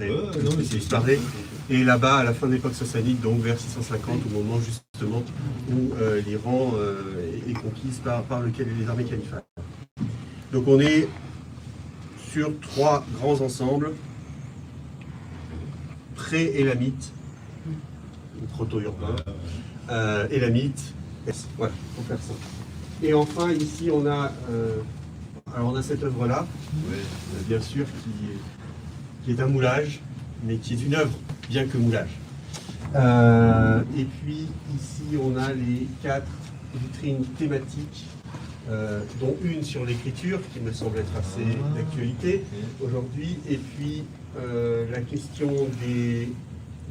non, mais c'est disparu. Et là-bas, à la fin de l'époque sassanide, donc vers 650, au moment justement où l'Iran est conquise par les armées califales. Donc on est sur 3 grands ensembles pré-élamites, ou proto-urbains, élamites, voilà, pour faire ça. Et enfin, ici, on a cette œuvre-là, bien sûr, qui est un moulage, mais qui est une œuvre, bien que moulage. Et puis, ici, on a les 4 vitrines thématiques, dont une sur l'écriture, qui me semble être assez d'actualité aujourd'hui, et puis la question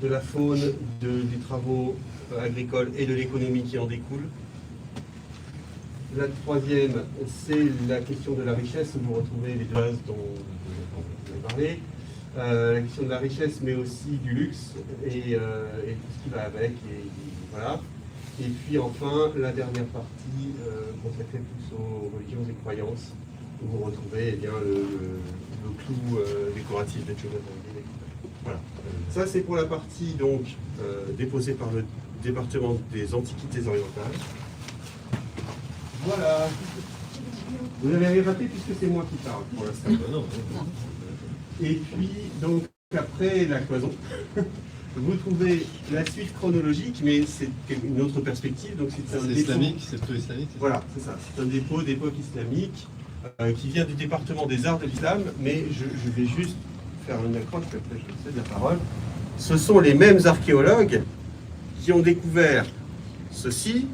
de la faune, des travaux agricoles et de l'économie qui en découle. La troisième, c'est la question de la richesse, où vous retrouvez les bases dont vous avez parlé. La question de la richesse, mais aussi du luxe et tout ce qui va avec. Voilà. Et puis enfin, la dernière partie consacrée plus aux religions et croyances, où vous retrouvez bien, le clou décoratif des Choghatam. Voilà. Ça, c'est pour la partie donc, déposée par le département des Antiquités orientales. Voilà. Vous avez rien raté puisque c'est moi qui parle pour l'instant. Et puis, donc, après la cloison, vous trouvez la suite chronologique, mais c'est une autre perspective. Donc c'est un dépôt islamique, c'est plutôt islamique. Voilà, c'est ça. C'est un dépôt d'époque islamique qui vient du département des arts de l'islam, mais je vais juste faire une accroche, puis après je cède la parole. Ce sont les mêmes archéologues qui ont découvert ceci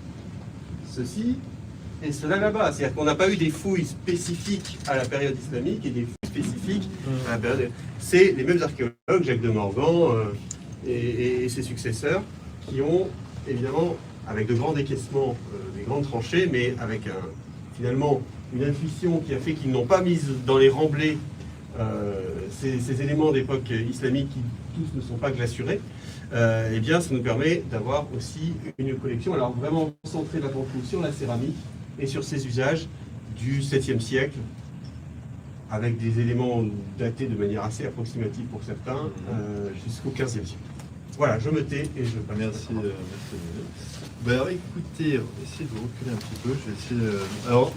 et cela là-bas. C'est-à-dire qu'on n'a pas eu des fouilles spécifiques à la période islamique et des fouilles spécifiques à la période... C'est les mêmes archéologues, Jacques de Morgan et ses successeurs, qui ont, évidemment, avec de grands décaissements, des grandes tranchées, mais avec finalement une intuition qui a fait qu'ils n'ont pas mis dans les remblais ces éléments d'époque islamique qui tous ne sont pas glacurés. Eh bien, ça nous permet d'avoir aussi une collection, alors vraiment centrée d'avant tout sur la céramique et sur ses usages du 7e siècle, avec des éléments datés de manière assez approximative pour certains, jusqu'au 15e siècle. Voilà, je me tais et je passe. Merci. Ben alors, écoutez, essayez de reculer un petit peu. Je vais essayer. Alors,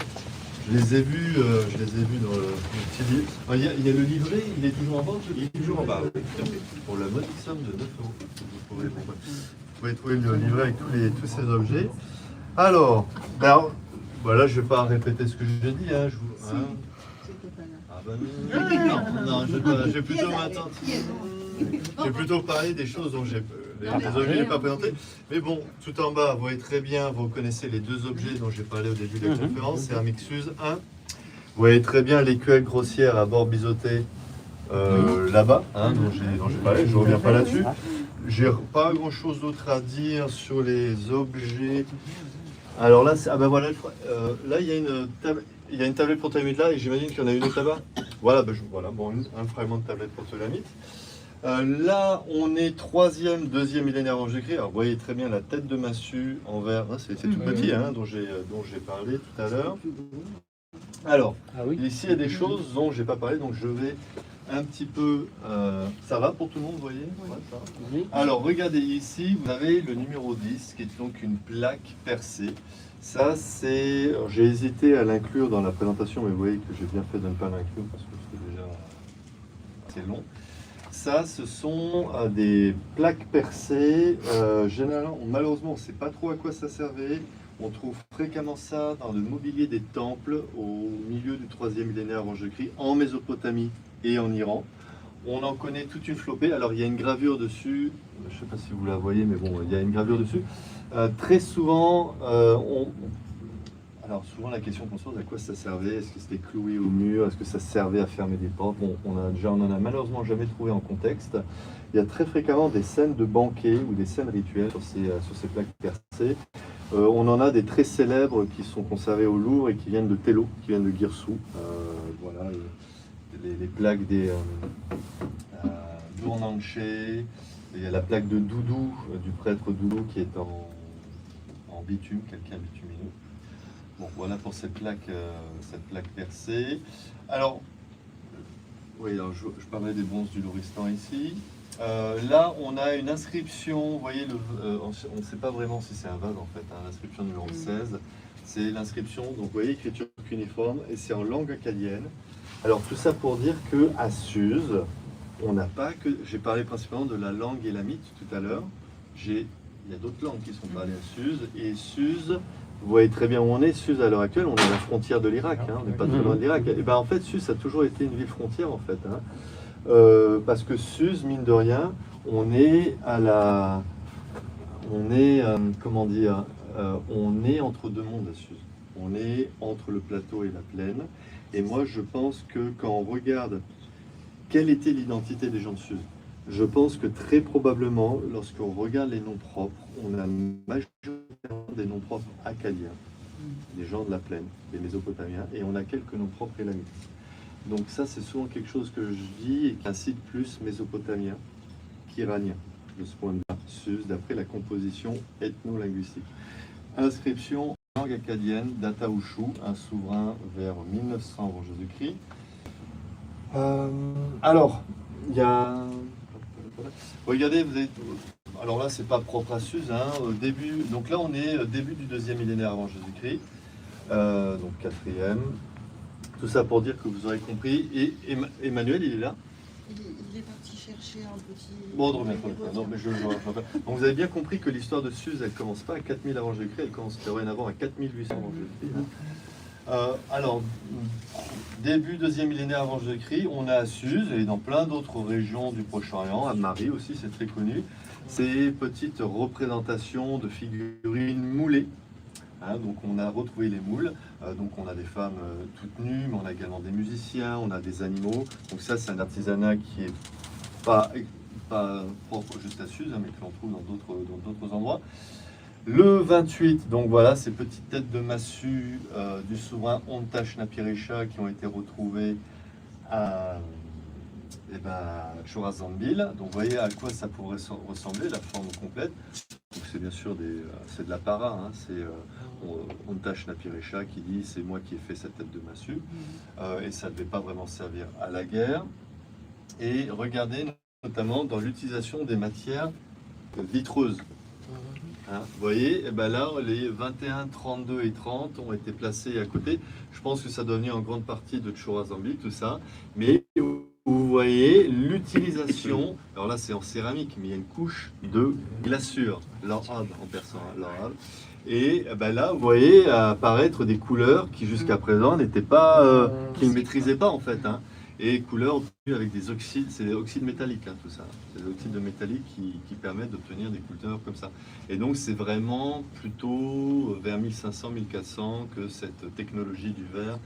je les ai vus dans le petit livre. Alors, il y a le livret, il est toujours en vente. Il est toujours en bas, oui, tout à fait. Pour la modique somme de 9 €. Vous pouvez trouver le livret avec tous ces objets. Alors, voilà, je ne vais pas répéter ce que j'ai dit. Hein, Ah ben non, je vais plutôt m'attendre. Je vais plutôt parler des choses dont les objets que je n'ai pas présentés. Mais bon, tout en bas, vous voyez très bien, vous reconnaissez les 2 objets dont j'ai parlé au début de la conférence. C'est un Mixuse 1. Vous voyez très bien l'écuelle grossière à bord biseauté là-bas, dont j'ai parlé. Je ne reviens pas là-dessus. J'ai pas grand-chose d'autre à dire sur les objets. Alors là, voilà, là il y a une tablette pour Talamite là, et j'imagine qu'il y en a une autre là-bas. Voilà, un fragment de tablette pour Talamite. Là, on est 3e, 2e millénaire avant Jésus-Christ. Alors, vous voyez très bien la tête de massue en verre. C'est tout petit, dont j'ai parlé tout à l'heure. Alors, ici, il y a des choses dont je n'ai pas parlé, donc je vais un petit peu... ça va pour tout le monde, vous voyez? Ouais, ça va. Alors, regardez ici, vous avez le numéro 10, qui est donc une plaque percée. Ça, c'est... J'ai hésité à l'inclure dans la présentation, mais vous voyez que j'ai bien fait de ne pas l'inclure, parce que c'est déjà assez long. Ça, ce sont des plaques percées. Généralement, malheureusement, on ne sait pas trop à quoi ça servait. On trouve fréquemment ça dans le mobilier des temples au milieu du 3e millénaire avant Jésus-Christ, en Mésopotamie et en Iran. On en connaît toute une flopée. Alors, il y a une gravure dessus. Je ne sais pas si vous la voyez, mais bon, il y a une gravure dessus. Très souvent, alors souvent la question qu'on se pose, à quoi ça servait? Est-ce que c'était cloué au mur? Est-ce que ça servait à fermer des portes? Bon, on en a malheureusement jamais trouvé en contexte. Il y a très fréquemment des scènes de banquet ou des scènes rituelles sur ces plaques percées. On en a des très célèbres qui sont conservées au Louvre et qui viennent de Tello, qui viennent de Guirsou. Voilà, les plaques des Dournanché. Il y a la plaque de Doudou, du prêtre Doudou, qui est en bitume, quelqu'un bitumineux. Bon, voilà pour cette plaque percée. Alors, Oui, alors je parlais des bronzes du Lauristan ici. Là, on a une inscription, vous voyez, on ne sait pas vraiment si c'est un vase en fait, hein, l'inscription numéro 16. C'est l'inscription, donc vous voyez, écriture cuniforme, et c'est en langue acadienne. Alors tout ça pour dire qu'à Suse, on n'a pas que... J'ai parlé principalement de la langue élamite tout à l'heure. Il y a d'autres langues qui sont parlées à Suse, et Suse, vous voyez très bien où on est. Suse, à l'heure actuelle, on est à la frontière de l'Irak, hein, on n'est pas très loin de l'Irak. Et ben en fait, Suse a toujours été une ville frontière en fait. Hein. Parce que Suse, mine de rien, on est à la... On est, comment dire, on est entre deux mondes à Suse. On est entre le plateau et la plaine. Et moi, je pense que quand on regarde quelle était l'identité des gens de Suse, je pense que très probablement, lorsqu'on regarde les noms propres, on a majoritairement des noms propres acadiens, des gens de la plaine, des Mésopotamiens, et on a quelques noms propres élamites. Donc ça, c'est souvent quelque chose que je dis et qui incite plus mésopotamien qu'iranien, de ce point de vue Suse, d'après la composition ethno-linguistique. Inscription en langue acadienne d'Ataoushu, un souverain vers 1900 avant Jésus-Christ. Alors, il y a... Regardez, vous avez... Alors là, c'est pas propre à Suse, hein, au début... Donc là, on est début du 2e millénaire avant Jésus-Christ, donc 4e. Tout ça pour dire que vous aurez compris. Et Emmanuel, il est là? Il est parti chercher un petit... Bon, non, mais donc vous avez bien compris que l'histoire de Suse, elle commence pas à 4000 avant Jésus-Christ, elle commence dorénavant à 4800 avant Jésus-Christ. Alors, début 2e millénaire avant Jésus-Christ, on a à Suse et dans plein d'autres régions du Proche-Orient, à Marie aussi, c'est très connu, ces petites représentations de figurines moulées. Hein, donc on a retrouvé les moules, donc on a des femmes toutes nues, mais on a également des musiciens, on a des animaux. Donc ça, c'est un artisanat qui est pas propre juste à Suse, hein, mais que l'on trouve dans d'autres endroits. Le 28, donc voilà, ces petites têtes de massue du souverain Ontash Napirecha qui ont été retrouvées à Chorazambil. Donc vous voyez à quoi ça pourrait ressembler, la forme complète. C'est bien sûr c'est de la para, hein, c'est Ontash Napirecha qui dit c'est moi qui ai fait cette tête de massue et ça ne devait pas vraiment servir à la guerre. Et regardez notamment dans l'utilisation des matières vitreuses. Hein, vous voyez, et ben là les 21, 32 et 30 ont été placés à côté. Je pense que ça doit venir en grande partie de Chorazambil, tout ça, mais vous voyez l'utilisation, alors là c'est en céramique, mais il y a une couche de glaçure, l'orad en persan, l'orad. Et ben là, vous voyez apparaître des couleurs qui jusqu'à présent n'étaient pas, qu'ils ne maîtrisaient pas en fait. Hein. Et couleurs avec des oxydes, c'est des oxydes métalliques, hein, tout ça. C'est des oxydes de métallique qui permettent d'obtenir des couleurs comme ça. Et donc c'est vraiment plutôt vers 1500-1400 que cette technologie du verre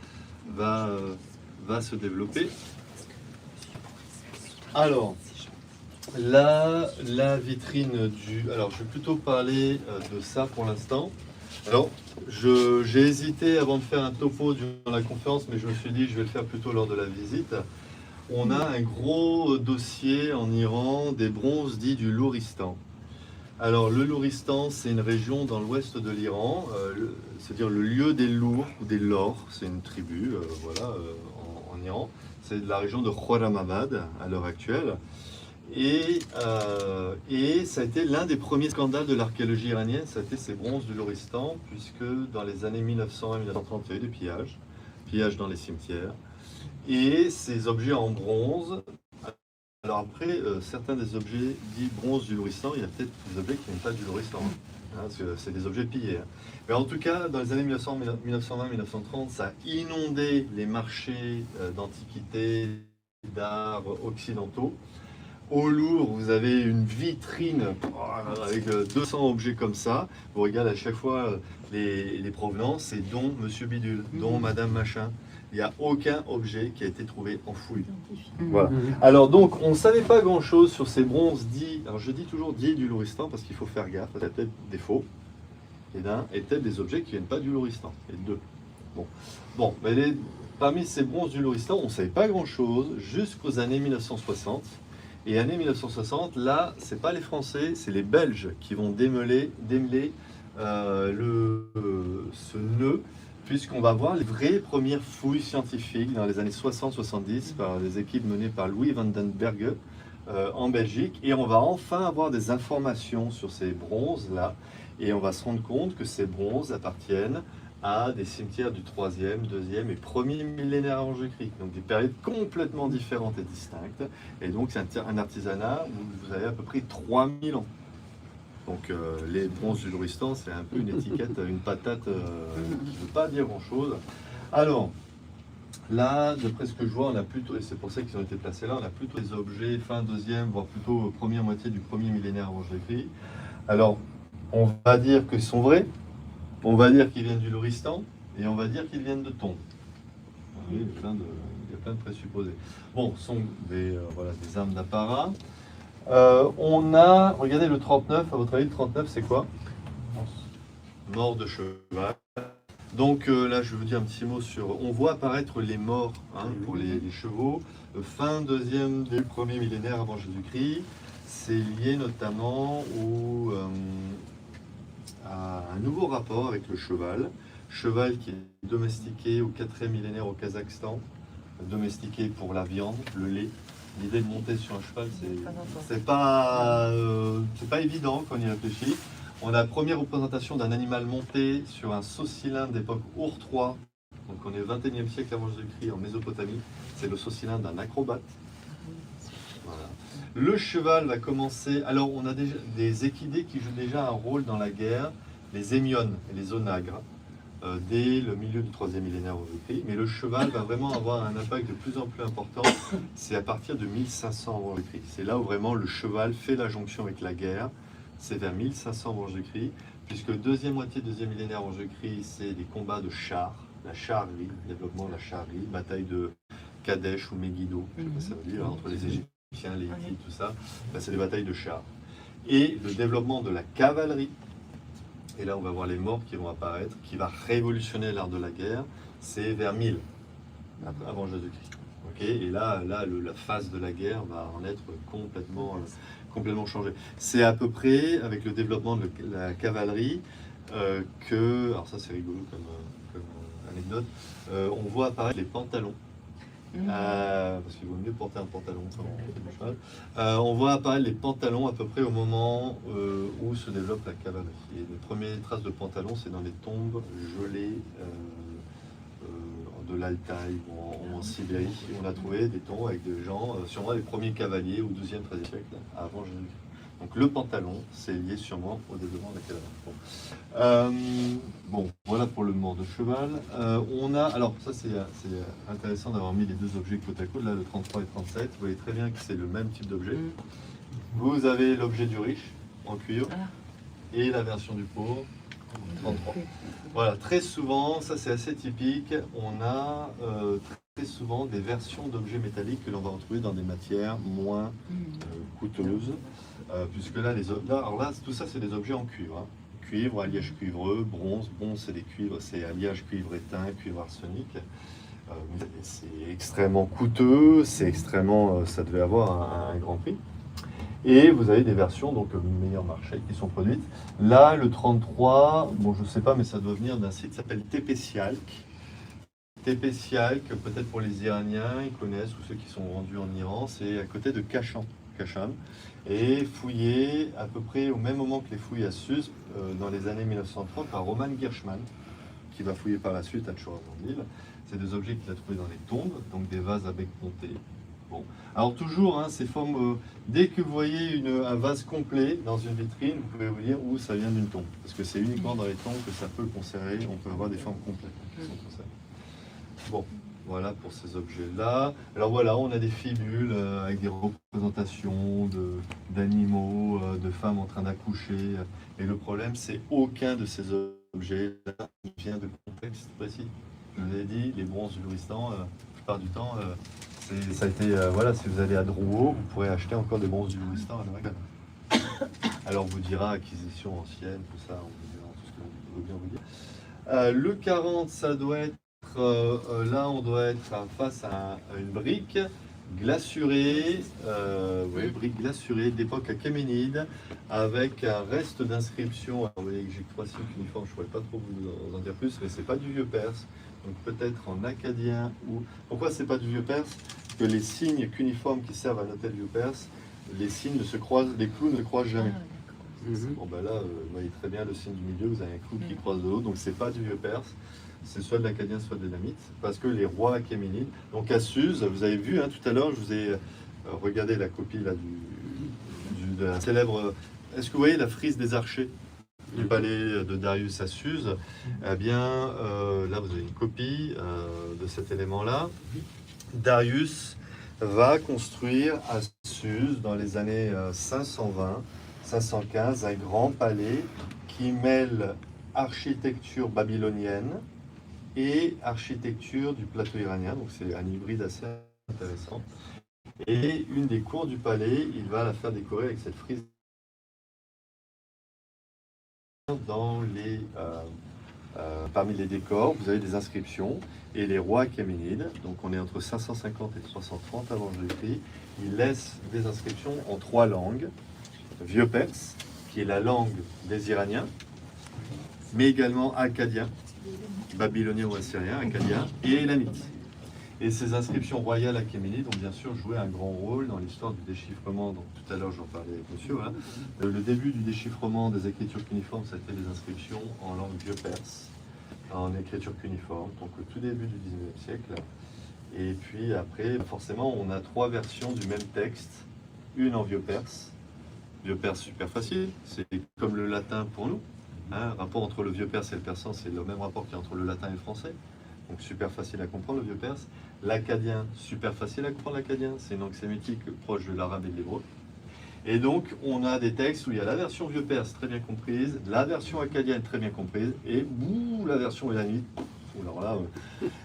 va se développer. Alors, la vitrine du... Alors, je vais plutôt parler de ça pour l'instant. Alors, j'ai hésité avant de faire un topo durant la conférence, mais je me suis dit je vais le faire plutôt lors de la visite. On a un gros dossier en Iran des bronzes dits du Louristan. Alors, le Louristan, c'est une région dans l'ouest de l'Iran, c'est-à-dire le lieu des lours ou des lors, c'est une tribu en Iran. C'est de la région de Khorramabad à l'heure actuelle. Et ça a été l'un des premiers scandales de l'archéologie iranienne, ça a été ces bronzes du Louristan, puisque dans les années 1920 et 1930, il y a eu des pillages dans les cimetières. Et ces objets en bronze, alors après, certains des objets dits bronze du Louristan, il y a peut-être des objets qui viennent pas du Louristan, hein, parce que c'est des objets pillés. Hein. Mais en tout cas, dans les années 1920-1930, ça a inondé les marchés d'antiquités, d'art occidentaux. Au Louvre, vous avez une vitrine avec 200 objets comme ça. Vous regardez à chaque fois les provenances, c'est dont Monsieur Bidule, dont Madame Machin. Il n'y a aucun objet qui a été trouvé en fouille. Voilà. Alors donc, on ne savait pas grand-chose sur ces bronzes dits, alors je dis toujours dits du Louristan parce qu'il faut faire gaffe, il y a peut-être des faux, et peut-être des objets qui ne viennent pas du Louristan, et deux. Bon, mais parmi ces bronzes du Louristan, on ne savait pas grand-chose jusqu'aux années 1960. Et années 1960, là, c'est pas les Français, c'est les Belges qui vont démêler ce nœud puisqu'on va voir les vraies premières fouilles scientifiques dans les années 60-70 par des équipes menées par Louis van den Berge en Belgique. Et on va enfin avoir des informations sur ces bronzes-là. Et on va se rendre compte que ces bronzes appartiennent à des cimetières du 3e, 2e et 1er millénaire avant Jésus-Christ. Donc des périodes complètement différentes et distinctes. Et donc c'est un artisanat où vous avez à peu près 3000 ans. Donc les bronzes du Louristan, c'est un peu une étiquette, une patate qui ne veut pas dire grand-chose. Alors, là, d'après ce que je vois, on a plutôt, et c'est pour ça qu'ils ont été placés là, on a plutôt des objets fin 2e, voire plutôt première moitié du 1er millénaire avant Jésus-Christ. Alors, on va dire qu'ils sont vrais, on va dire qu'ils viennent du Louristan, et on va dire qu'ils viennent de Tongres. Oui, il y a plein de présupposés. Bon, ce sont des, voilà, des armes d'apparat. On a, regardez le 39, à votre avis le 39 c'est quoi? Mort de cheval. Donc là je vais vous dire un petit mot sur, on voit apparaître les morts hein, pour les chevaux, fin 2e du 1er millénaire avant Jésus-Christ. C'est lié notamment à un nouveau rapport avec le cheval. Cheval qui est domestiqué au 4e millénaire au Kazakhstan, domestiqué pour la viande, le lait. L'idée de monter sur un cheval, c'est pas évident quand on y réfléchit. On a la première représentation d'un animal monté sur un saut-cylindre d'époque Our-III. Donc on est au 21e siècle avant Jésus-Christ en Mésopotamie. C'est le saut-cylindre d'un acrobate. Voilà. Le cheval va commencer... Alors on a déjà des équidés qui jouent déjà un rôle dans la guerre, les hémiones et les onagres, dès le milieu du 3e millénaire avant Jésus-Christ. Mais le cheval va vraiment avoir un impact de plus en plus important. C'est à partir de 1500 avant Jésus-Christ. C'est là où vraiment le cheval fait la jonction avec la guerre. C'est vers 1500 avant Jésus-Christ, puisque deuxième moitié, 2e millénaire avant Jésus-Christ, c'est des combats de chars, la charrerie, le développement de la charrerie, bataille de Kadesh ou Megiddo, je sais pas ce que ça veut dire, entre les Égyptiens, les Hittites, tout ça. Là, c'est des batailles de chars. Et le développement de la cavalerie. Et là, on va voir les morts qui vont apparaître, qui va révolutionner l'art de la guerre. C'est vers 1000, avant Jésus-Christ. Okay, et là, la phase de la guerre va en être complètement changée. C'est à peu près, avec le développement de la cavalerie, alors ça c'est rigolo comme anecdote, on voit apparaître les pantalons. Parce qu'il vaut mieux porter un pantalon quand on fait du cheval. On voit apparaître les pantalons à peu près au moment où se développe la cavalerie. Et les premières traces de pantalons, c'est dans les tombes gelées de l'Altaï ou en Sibérie. On a trouvé des tombes avec des gens, sûrement les premiers cavaliers au 12e, 13e siècle, avant Jésus-Christ. Donc le pantalon, c'est lié sûrement au développement de la cavalerie. Bon, voilà pour le mort de cheval. On a, alors ça c'est intéressant d'avoir mis les deux objets côte à côte, là le 33 et 37. Vous voyez très bien que c'est le même type d'objet. Vous avez l'objet du riche en cuir et la version du pauvre 33. Voilà, très souvent, ça c'est assez typique, on a très souvent des versions d'objets métalliques que l'on va retrouver dans des matières moins coûteuses, puisque là, alors là, tout ça c'est des objets en cuivre. Hein. Cuivre, alliage cuivreux, bronze, c'est des cuivres, c'est alliage cuivre éteint, cuivre arsenic. C'est extrêmement coûteux, c'est extrêmement, ça devait avoir un grand prix. Et vous avez des versions, donc meilleur marché, qui sont produites. Là, le 33, bon, je ne sais pas, mais ça doit venir d'un site qui s'appelle Tepesialk. Tepesialk, peut-être pour les Iraniens, ils connaissent, ou ceux qui sont rendus en Iran, c'est à côté de Kashan. Et fouillé à peu près au même moment que les fouilles à Sus, dans les années 1930, par Roman Girschman, qui va fouiller par la suite à Tchorazandil. C'est des objets qu'il a trouvés dans les tombes, donc des vases à bec ponté. Bon. Alors toujours, hein, ces formes, dès que vous voyez un vase complet dans une vitrine, vous pouvez vous dire où ça vient d'une tombe. Parce que c'est uniquement dans les tombes que ça peut conserver, on peut avoir des formes complètes qui sont conservées. Bon, voilà pour ces objets-là. Alors voilà, on a des fibules avec des représentations d'animaux, de femmes en train d'accoucher. Et le problème, c'est aucun de ces objets-là vient de contexte précis. Je vous ai dit, les bronzes du Louristan, la plupart du temps, ça a été, voilà, si vous allez à Drouot, vous pourrez acheter encore des bronzes du Louristan à l'heure. Alors on vous dira acquisition ancienne, tout ça, on vous dira tout ce que veut bien vous dire. Le 40, ça doit être, là on doit être face à une brique glacurée, brique glacurée d'époque achéménide, avec un reste d'inscription. Vous voyez j'ai trois signes cuniformes, je ne pourrais pas trop vous en dire plus, mais c'est pas du vieux perse. Donc peut-être en acadien ou... Pourquoi c'est pas du vieux perse? Que les signes cuniformes qui servent à noter le vieux perse, les signes ne se croisent, les clous ne croisent jamais. Bon ben là, vous voyez très bien le signe du milieu, vous avez un clou qui croise de l'autre, donc c'est pas du vieux perse, c'est soit de l'acadien, soit de l'élamite, parce que les rois achéménides, donc à Suse, vous avez vu tout à l'heure, je vous ai regardé la copie là, de la célèbre... Est-ce que vous voyez la frise des archers du palais de Darius à Suse? Eh bien, là vous avez une copie de cet élément-là. Darius va construire à Suse dans les années 520-515 un grand palais qui mêle architecture babylonienne et architecture du plateau iranien, donc c'est un hybride assez intéressant. Et une des cours du palais, il va la faire décorer avec cette frise dans les, parmi les décors, vous avez des inscriptions et les rois achéménides, donc on est entre 550 et 330 avant Jésus-Christ, ils laissent des inscriptions en trois langues, vieux perse, qui est la langue des Iraniens, mais également akkadien, babylonien ou assyrien, akkadien, et élamite. Et ces inscriptions royales achéménides ont bien sûr joué un grand rôle dans l'histoire du déchiffrement. Donc tout à l'heure j'en parlais avec monsieur. Voilà. Le début du déchiffrement des écritures cuniformes, ça a été des inscriptions en langue vieux perse, en écriture cuniforme, donc au tout début du 19e siècle. Et puis après, forcément, on a trois versions du même texte, une en vieux perse super facile, c'est comme le latin pour nous. Rapport entre le vieux perse et le persan, c'est le même rapport qu'il y a entre le latin et le français. Donc super facile à comprendre le vieux perse. L'acadien, super facile à comprendre l'acadien. C'est une langue sémitique proche de l'arabe et de l'hébreu. Et donc on a des textes où il y a la version vieux perse très bien comprise, la version acadienne très bien comprise, et la version élamite. Alors là,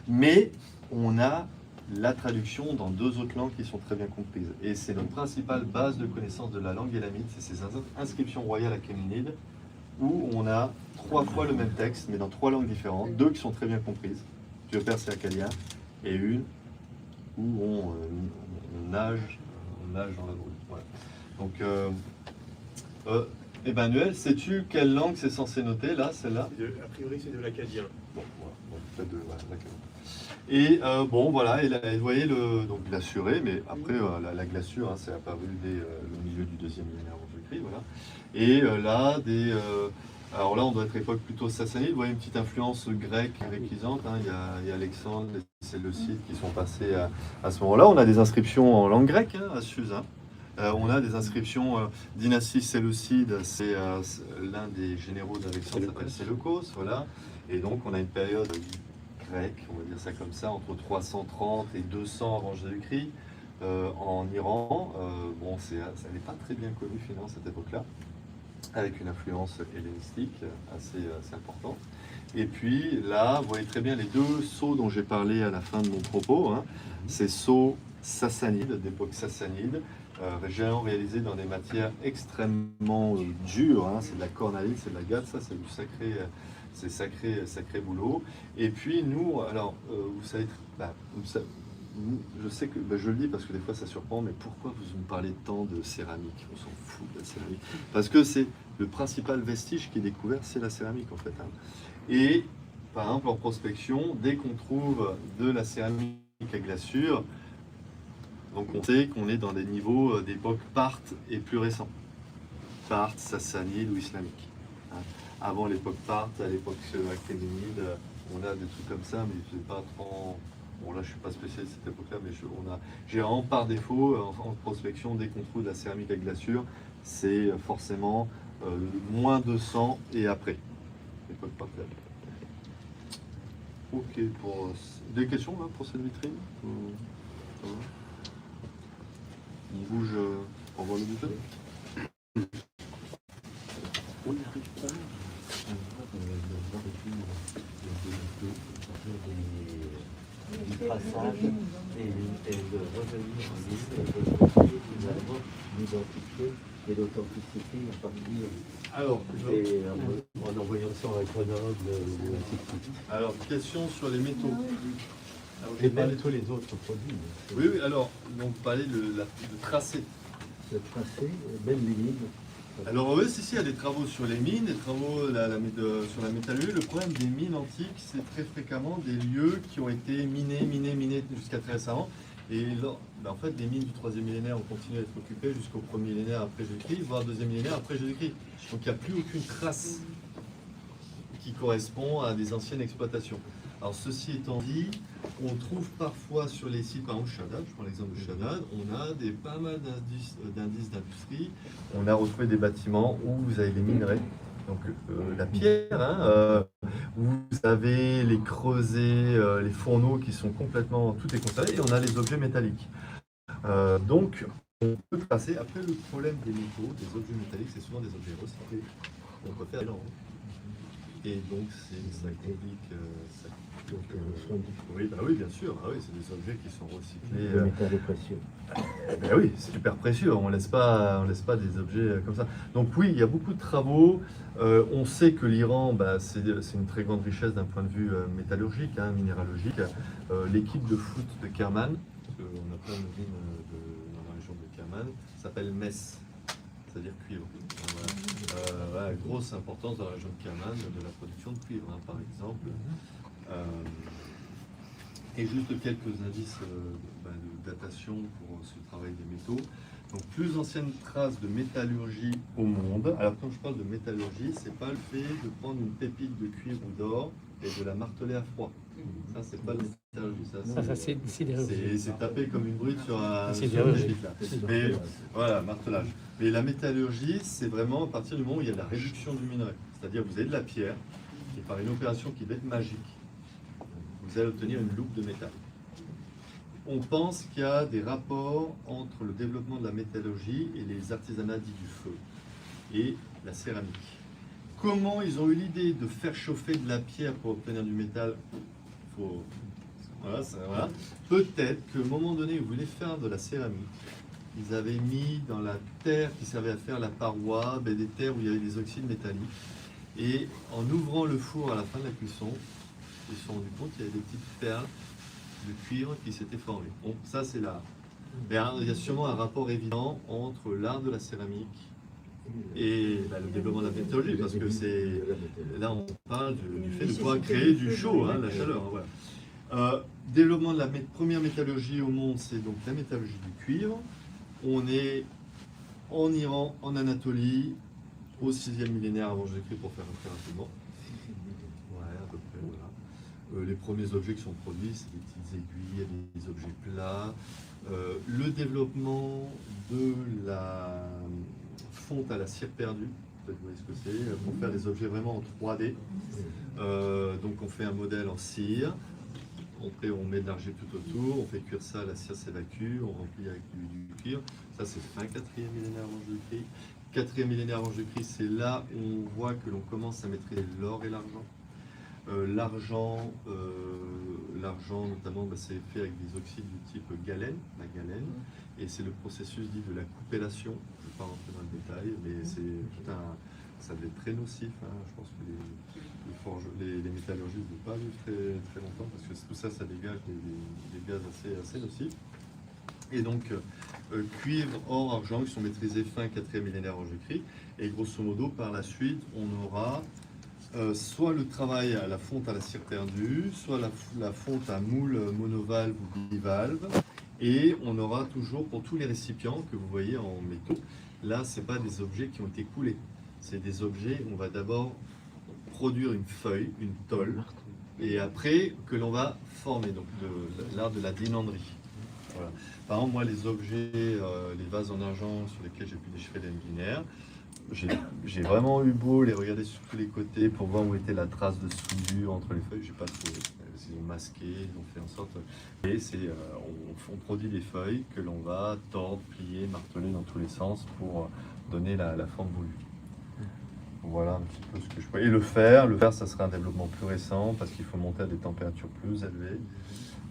mais on a la traduction dans deux autres langues qui sont très bien comprises. Et c'est notre principale base de connaissance de la langue élamite, c'est ces inscriptions royales achéménides, où on a trois fois le même texte, mais dans trois langues différentes, deux qui sont très bien comprises, vieux perse et acadien, et une où on nage dans la brume. Voilà. Donc, Emmanuel, sais-tu quelle langue c'est censé noter, là, celle-là? A priori, c'est de l'acadien. Bon, voilà, peut-être de l'acadien. Et bon, voilà, et vous voyez, donc glacuré, mais après, la glaçure, c'est apparu dès le milieu du deuxième millénaire avant Jésus-Christ, voilà. Et là, alors là, on doit être époque plutôt sassanide. Vous voyez une petite influence grecque, gréquisante. Il y a Alexandre, les Séleucides qui sont passés à ce moment-là. On a des inscriptions en langue grecque à Suse. On a des inscriptions dynastie Séleucide, c'est l'un des généraux d'Alexandre s'appelle Séleucos, voilà. Et donc on a une période grecque, on va dire ça comme ça, entre 330 et 200 avant Jésus-Christ en Iran. Bon, ça n'est pas très bien connu finalement cette époque-là, avec une influence hellénistique assez importante. Et puis là, vous voyez très bien les deux sceaux dont j'ai parlé à la fin de mon propos, ces sceaux sassanides, d'époque sassanide, généralement réalisés dans des matières extrêmement dures, c'est de la cornaline, c'est de la gaze, ça c'est du sacré, c'est sacré boulot. Et puis nous, alors vous savez, je sais que, je le dis parce que des fois ça surprend, mais pourquoi vous me parlez tant de céramique? On s'en fout de la céramique. Parce que c'est le principal vestige qui est découvert, c'est la céramique en fait. Et par exemple en prospection, dès qu'on trouve de la céramique à glaçure, donc on sait qu'on est dans des niveaux d'époque parthe et plus récents. Parthe, sassanide ou islamique. Avant l'époque parthe, à l'époque achéménide, on a des trucs comme ça, mais c'est pas trop... Bon là je suis pas spécialiste de cette époque-là, mais j'ai vraiment par défaut, en prospection, dès qu'on trouve de la céramique à glaçure, c'est forcément moins 200 et après. L'époque parthe. Ok, des questions là pour cette vitrine? On bouge, on voit le bouton. On n'arrive pas du traçage et de revenir en ligne et de finalement d'identifier et d'authenticité à partir en envoyant ça à un Grenoble ou ainsi de suite. Alors, question sur les métaux. Et même tous les autres produits. Oui, alors, donc parler de tracé. Le tracé, même les lignes. Alors oui, si, il y a des travaux sur les mines, des travaux sur la métallurgie. Le problème des mines antiques, c'est très fréquemment des lieux qui ont été minés jusqu'à très récemment. Et là, en fait, les mines du 3e millénaire ont continué à être occupées jusqu'au 1er millénaire après Jésus-Christ, voire 2e millénaire après Jésus-Christ. Donc il n'y a plus aucune trace qui correspond à des anciennes exploitations. Alors ceci étant dit, on trouve parfois sur les sites, par exemple Shaddad, je prends l'exemple de Shaddad, on a pas mal d'indices d'industrie. On a retrouvé des bâtiments où vous avez les minerais, donc la pierre, hein, vous avez les creusets, les fourneaux qui sont complètement, tout est conservé, et on a les objets métalliques. Donc on peut tracer. Après, le problème des métaux, des objets métalliques, c'est souvent des objets recyclés. On peut faire et donc ça complique. Oui, bah oui, bien sûr. Ah oui, c'est des objets qui sont recyclés. Le métal est précieux. Ben oui, c'est super précieux. On laisse pas des objets comme ça. Donc oui, il y a beaucoup de travaux. On sait que l'Iran, c'est une très grande richesse d'un point de vue métallurgique, hein, minéralogique. L'équipe de foot de Kerman, parce qu'on a plein de mines dans la région de Kerman, s'appelle MES, c'est-à-dire cuivre. Voilà, grosse importance dans la région de Kerman de la production de cuivre, hein, par exemple. Et juste quelques indices de datation pour ce travail des métaux. Donc, plus ancienne trace de métallurgie au monde. Alors, quand je parle de métallurgie, c'est pas le fait de prendre une pépite de cuivre ou d'or et de la marteler à froid. Ça, c'est pas la métallurgie. C'est tapé comme une brute sur un sidérurgie. Mais voilà, martelage. Mais la métallurgie, c'est vraiment à partir du moment où il y a de la réduction du minerai. C'est-à-dire, vous avez de la pierre, et par une opération qui va être magique, vous allez obtenir une loupe de métal. On pense qu'il y a des rapports entre le développement de la métallurgie et les artisanats dits du feu et la céramique. Comment ils ont eu l'idée de faire chauffer de la pierre pour obtenir du métal? Voilà. Peut-être qu'à un moment donné, ils voulaient faire de la céramique. Ils avaient mis dans la terre qui servait à faire la paroi, des terres où il y avait des oxydes métalliques. Et en ouvrant le four à la fin de la cuisson, ils se sont rendus compte qu'il y avait des petites perles de cuivre qui s'étaient formées. Bon, ça c'est là. Il y a sûrement un rapport évident entre l'art de la céramique et le développement de la métallurgie, parce que c'est là on parle du fait de pouvoir créer du chaud, hein, la chaleur. Hein, voilà. Développement de la première métallurgie au monde, c'est donc la métallurgie du cuivre. On est en Iran, en Anatolie, au 6e millénaire avant Jésus-Christ, pour faire très rapidement. Ouais, à peu près, voilà. Les premiers objets qui sont produits, c'est des petites aiguilles, des objets plats. Le développement de la fonte à la cire perdue, peut-être vous voyez ce que c'est, pour faire des objets vraiment en 3D. Donc on fait un modèle en cire. Après, on met de l'argile tout autour, on fait cuire ça, la cire s'évacue, on remplit avec du cuivre. Ça, c'est fin 4e millénaire avant Jésus-Christ. 4e millénaire avant Jésus-Christ, c'est là où on voit que l'on commence à maîtriser l'or et l'argent. L'argent, notamment, c'est fait avec des oxydes du type galène, la galène, et c'est le processus dit de la coupellation. Je ne vais pas rentrer dans le détail, mais c'est tout ça devait être très nocif. Hein. Je pense que les métallurgistes ne vont pas vivre très longtemps, parce que tout ça, ça dégage des gaz assez nocifs. Et donc, cuivre, or, argent, qui sont maîtrisés fin 4e millénaire avant Jésus-Christ. Et grosso modo, par la suite, on aura soit le travail à la fonte à la cire perdue, soit la fonte à moule monovalve ou bivalve. Et on aura toujours, pour tous les récipients que vous voyez en métaux, là, ce n'est pas des objets qui ont été coulés. C'est des objets, on va d'abord produire une feuille, une tôle, et après que l'on va former, donc l'art de la dinanderie. Voilà. Par exemple, moi, les objets, les vases en argent sur lesquels j'ai pu déchirer des binaires, j'ai vraiment eu beau les regarder sur tous les côtés pour voir où était la trace de soudure entre les feuilles, j'ai pas trouvé. Ils ont masqué, ils ont fait en sorte. Et on produit des feuilles que l'on va tordre, plier, marteler dans tous les sens pour donner la forme voulue. Voilà un petit peu ce que je peux. Et le fer, ça sera un développement plus récent parce qu'il faut monter à des températures plus élevées.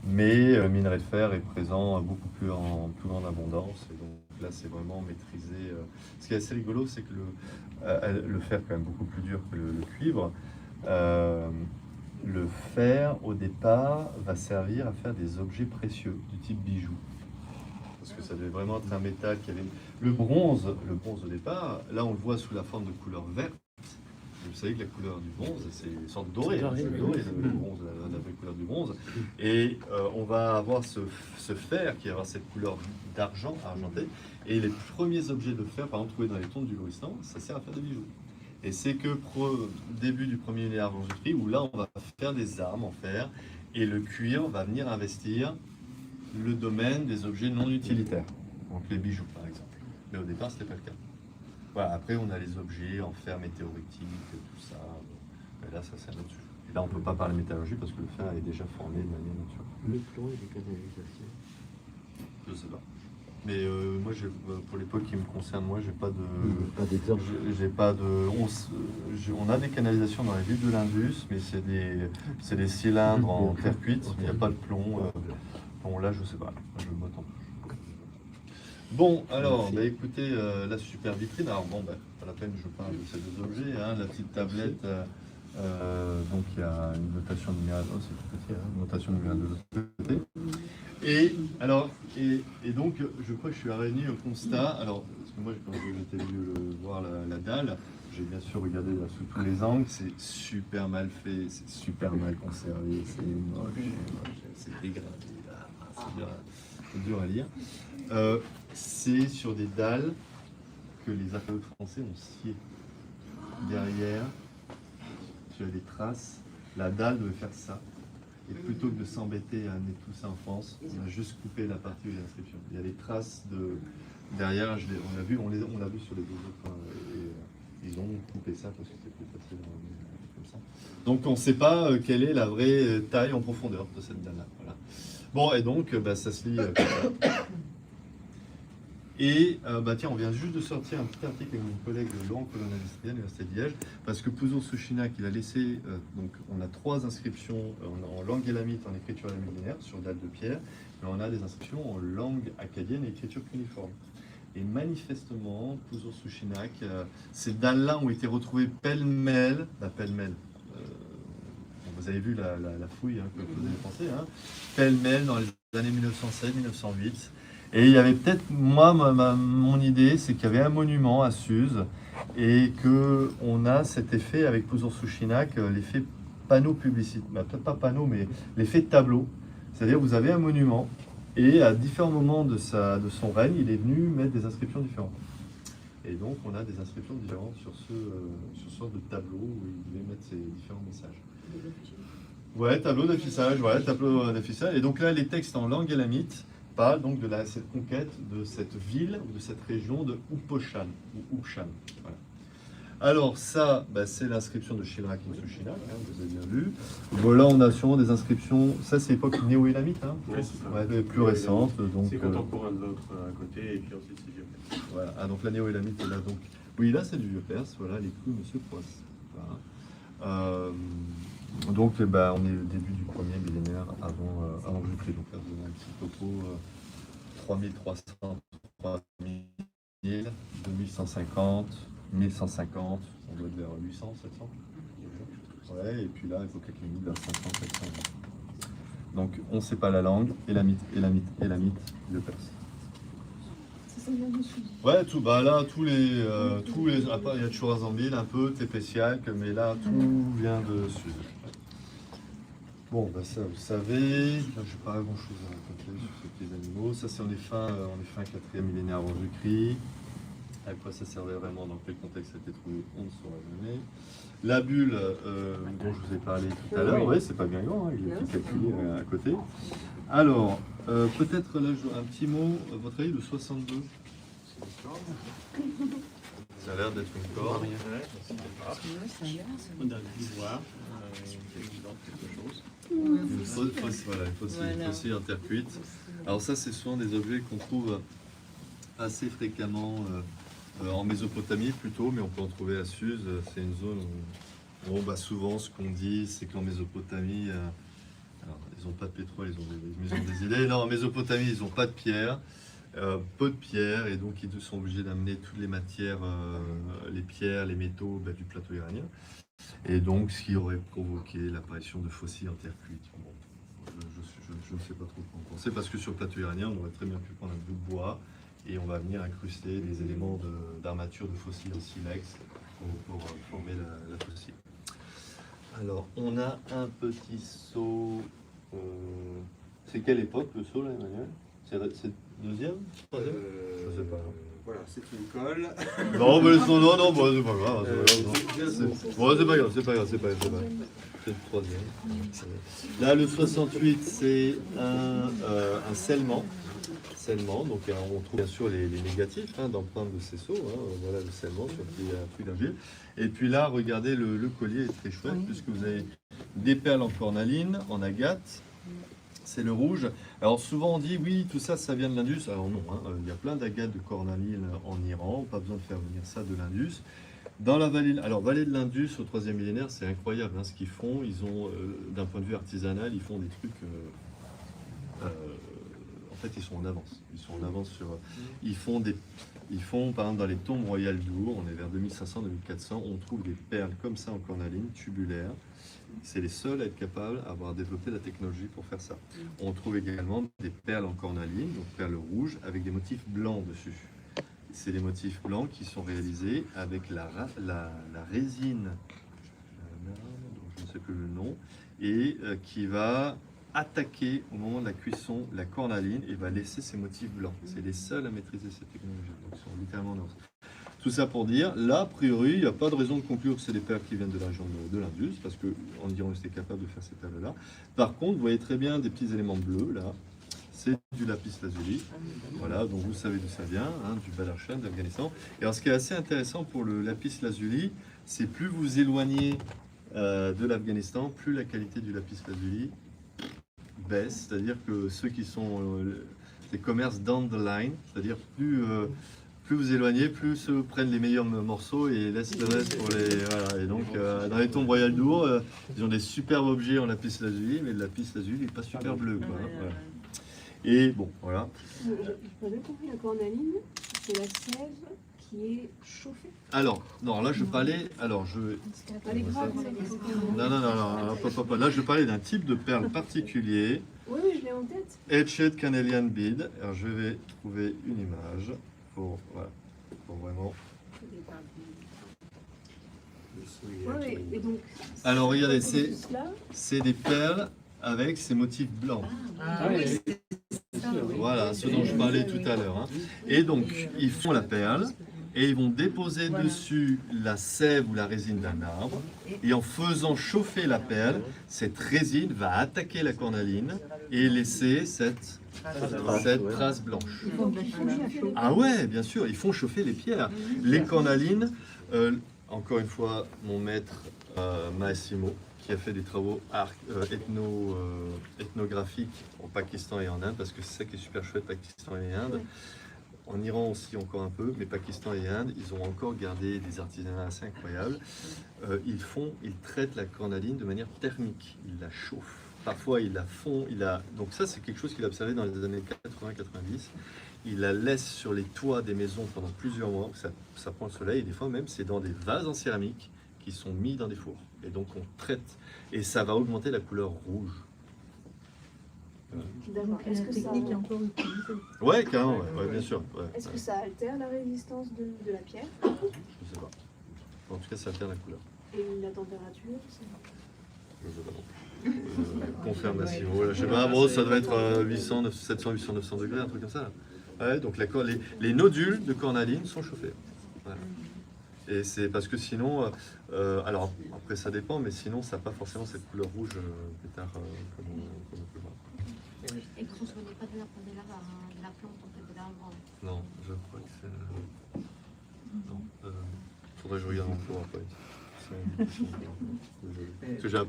Mais le minerai de fer est présent beaucoup plus en grande abondance. Et donc là, c'est vraiment maîtrisé. Ce qui est assez rigolo, c'est que le fer est quand même beaucoup plus dur que le cuivre. Le fer, au départ, va servir à faire des objets précieux, du type bijoux. parce que ça devait vraiment être un métal qui avait... Le bronze au départ, là on le voit sous la forme de couleur verte. Vous savez que la couleur du bronze, c'est une sorte doré, hein, c'est doré, le bronze, la vraie couleur du bronze. Et on va avoir ce fer qui va avoir cette couleur d'argent, argenté. Et les premiers objets de fer, par exemple, trouvés dans les tombes du Loristan, ça sert à faire des bijoux. Et c'est que début du premier millénaire avant Jésus-Christ, où là, on va faire des armes en fer, et le cuir va venir investir le domaine des objets non utilitaires. Donc les bijoux, par exemple. Mais au départ, ce n'était pas le cas. Voilà, après, on a les objets en fer météoritique, tout ça. Mais là, ça, c'est un autre sujet. Et là, on ne peut pas parler de métallurgie parce que le fer est déjà formé de manière naturelle. Le plomb et les canalisations. Je sais pas. Mais moi, pour l'époque qui me concerne, moi, j'ai pas de. Pas d'exemple. J'ai pas de. On a des canalisations dans les villes de l'Indus, mais c'est des cylindres en terre cuite. Il n'y a pas de plomb. Bon, là, je sais pas. Je m'attends. Bon, alors, bah, écoutez, la super vitrine. Alors, bon, bah, pas la peine que je parle de ces deux objets. Hein, la petite tablette. Donc, il y a une notation numérique. Oh, c'est tout petit, hein, une notation numérique de l'autre côté. Et alors, et donc, je crois que je suis arrivé au constat. Alors, parce que moi, quand j'étais venu voir la dalle, j'ai bien sûr regardé là, sous tous les angles. C'est super mal fait, c'est super mal conservé, c'est moche, c'est dégradé. C'est dur à lire. C'est sur des dalles que les archéologues français ont sciées. Derrière, tu as des traces. La dalle devait faire ça. Et plutôt que de s'embêter à amener tout ça en France, on a juste coupé la partie où il y a l'inscription. Il y a des traces de derrière, on l'a vu sur les deux autres. Et ils ont coupé ça parce que c'est plus facile comme ça. Donc on ne sait pas quelle est la vraie taille en profondeur de cette dalle-là. Voilà. Bon, et donc bah, ça se lit comme ça. Et bah tiens, on vient juste de sortir un petit article avec mon collègue Laurent Colonna-Listrier à l'Université de Liège, parce que Pouzo-Souchinak, il a laissé, donc on a 3 inscriptions en langue élamite, en écriture millénaire, sur dalle de pierre, mais on a des inscriptions en langue acadienne et écriture cuneiforme. Et manifestement, Pouzo-Souchinak, ces dalles-là ont été retrouvées pêle-mêle, vous avez vu la fouille hein, que vous avez pensé, hein, pêle-mêle dans les années 1907-1908. Et il y avait peut-être, moi, mon idée, c'est qu'il y avait un monument à Suse et qu'on a cet effet avec Pouzo-Souchinak, l'effet panneau publicitaire, bah, peut-être pas panneau, mais l'effet tableau. C'est-à-dire vous avez un monument et à différents moments de son règne, il est venu mettre des inscriptions différentes. Et donc on a des inscriptions différentes sur ce sorte de tableau où il devait mettre ses différents messages. Ouais, tableau d'affichage, voilà, tableau d'affichage. Et donc là, les textes en langue élamite parle donc de cette conquête de cette ville, de cette région de Upochan, ou Upchan. Voilà. Alors ça, bah, c'est l'inscription de Shilrak Insushinak, hein, vous avez bien vu. Bon, là, on a sûrement des inscriptions, ça c'est l'époque néo-élamite, hein, ouais, plus récente. C'est contemporain de l'autre à côté, et puis ensuite c'est vieux perse. Voilà, ah, donc la néo-élamite est là. Donc, oui, là c'est du vieux perse, voilà, les clous, monsieur Proisse. Voilà. Donc, bah, on est au début du premier millénaire avant Jésus-Christ. Donc, là, vous avez un petit topo 3300, 3000, 2150, 1150, on doit être vers 800, 700. Ouais, et puis là, il faut quelques minutes vers 500, 700. Donc, on ne sait pas la langue, élamite, le perse. Ouais, tout, bah là, tous les après, il y a toujours Azambil, un peu, Tépétiac, mais là, tout vient de Sud. Bon, bah ça, vous savez, je n'ai pas grand-chose à raconter sur ces petits animaux. Ça, c'est en est fin 4e millénaire avant Jésus-Christ. À quoi ça servait vraiment, dans quel contexte ça a été trouvé, on ne saura jamais. La bulle dont je vous ai parlé tout à l'heure, ouais, c'est pas bien grand, hein, il est calculé à côté. Alors, peut-être là, un petit mot, votre avis, le 62. Ça a l'air d'être une corde. On a dû voir quelque chose. Une fossile en terre cuite. Alors ça, c'est souvent des objets qu'on trouve assez fréquemment en Mésopotamie plutôt, mais on peut en trouver à Suse. C'est une zone où, bon, bah, souvent, ce qu'on dit, c'est qu'en Mésopotamie, alors, ils n'ont pas de pétrole, ils ont des idées. Non, en Mésopotamie, ils n'ont pas de pierre. Peu de pierres, et donc ils sont obligés d'amener toutes les matières, les pierres, les métaux du plateau iranien. Et donc ce qui aurait provoqué l'apparition de fossiles en terre cuite. Bon, je je ne sais pas trop quoi en penser, parce que sur le plateau iranien, on aurait très bien pu prendre un bout de bois et on va venir incruster des éléments d'armature de fossiles en silex pour former la fossile. Alors, on a un petit seau. C'est quelle époque le seau là, Emmanuel? C'est deuxième? Troisième? Je sais pas. Voilà, c'est une colle. Non, mais non, bon, c'est pas grave. C'est pas grave, c'est pas grave. C'est le troisième. Là, le 68, c'est un scellement. Donc on trouve bien sûr les négatifs d'empreintes de ces seaux. Voilà le scellement sur qui a plus d'argile. Et puis là, regardez, le collier est très chouette puisque vous avez des perles en cornaline, en agate. C'est le rouge. Alors souvent on dit oui, tout ça, ça vient de l'Indus. Alors non, il y a plein d'agates de cornaline en Iran. Pas besoin de faire venir ça de l'Indus. Dans la vallée, vallée de l'Indus au 3e millénaire, c'est incroyable ce qu'ils font. Ils ont, d'un point de vue artisanal, ils font des trucs. En fait, ils sont en avance. Ils font, par exemple, dans les tombes royales d'Our, on est vers 2500-2400, on trouve des perles comme ça en cornaline, tubulaires. C'est les seuls à être capables d'avoir développé la technologie pour faire ça. On trouve également des perles en cornaline, donc perles rouges, avec des motifs blancs dessus. C'est des motifs blancs qui sont réalisés avec la résine, dont je ne sais plus le nom, et qui va attaquer au moment de la cuisson la cornaline et va laisser ces motifs blancs. C'est les seuls à maîtriser cette technologie. Donc ils sont littéralement en avance. Tout ça pour dire, là, a priori, il n'y a pas de raison de conclure que c'est des perles qui viennent de la région de l'Indus, parce qu'en Iran, ils étaient capables de faire ces perles-là. Par contre, vous voyez très bien des petits éléments bleus, là. C'est du lapis lazuli. Voilà, donc vous savez d'où ça vient, du Badakhshan, d'Afghanistan. Et alors, ce qui est assez intéressant pour le lapis lazuli, c'est plus vous éloignez de l'Afghanistan, plus la qualité du lapis lazuli baisse. C'est-à-dire que ceux qui sont des commerces down the line, c'est-à-dire plus vous éloignez, plus ceux prennent les meilleurs morceaux et laissent le reste pour les... Voilà. Et donc, dans les tombes royales d'Our, ils ont des superbes objets en lapis lazuli, mais le lapis lazuli n'est pas super bleu, quoi. Voilà. Et bon, voilà. Je n'ai pas compris, la cornaline, c'est la sève qui est chauffée. Alors, non, là je parlais... Elle est grave, Non, là je parlais d'un type de perle particulier. Oui, je l'ai en tête. Etched Canelian Bead. Alors je vais trouver une image pour vraiment... Ouais, et donc, alors regardez, c'est des perles avec ces motifs blancs. Voilà, ce dont je parlais tout à l'heure. Et donc, ils font la perle et ils vont déposer dessus la sève ou la résine d'un arbre. Et en faisant chauffer la perle, cette résine va attaquer la cornaline et laisser cette trace blanche. Ah ouais, bien sûr, ils font chauffer les pierres. Les cornalines, encore une fois, mon maître Massimo, qui a fait des travaux ethnographiques au Pakistan et en Inde, parce que c'est ça qui est super chouette, Pakistan et Inde. En Iran aussi encore un peu, mais Pakistan et Inde, ils ont encore gardé des artisanats assez incroyables. Ils traitent la cornaline de manière thermique, ils la chauffent. Parfois ils la font, donc ça c'est quelque chose qu'il a observé dans les années 80-90. Il la laisse sur les toits des maisons pendant plusieurs mois, ça prend le soleil, et des fois même c'est dans des vases en céramique qui sont mis dans des fours. Et donc on traite, et ça va augmenter la couleur rouge. D'accord. Est-ce que ça... Ouais, carrément, ouais, bien sûr. Ouais, Est-ce que ça altère la résistance de la pierre? Je sais pas. En tout cas, ça altère la couleur. Et la température? Je sais pas non. Confirmation. Voilà, je sais pas, bon, ça doit être 700, 800, 900 degrés, un truc comme ça. Ouais, donc les nodules de cornaline sont chauffés. Voilà. Et c'est parce que sinon, alors après ça dépend, mais sinon ça n'a pas forcément cette couleur rouge pétard comme on peut voir. Et que vous ne souvenez pas de la plante en fait de l'arbre? Non, je crois que c'est... Non, faudrait que je regarde mon cours après. Parce que j'ai un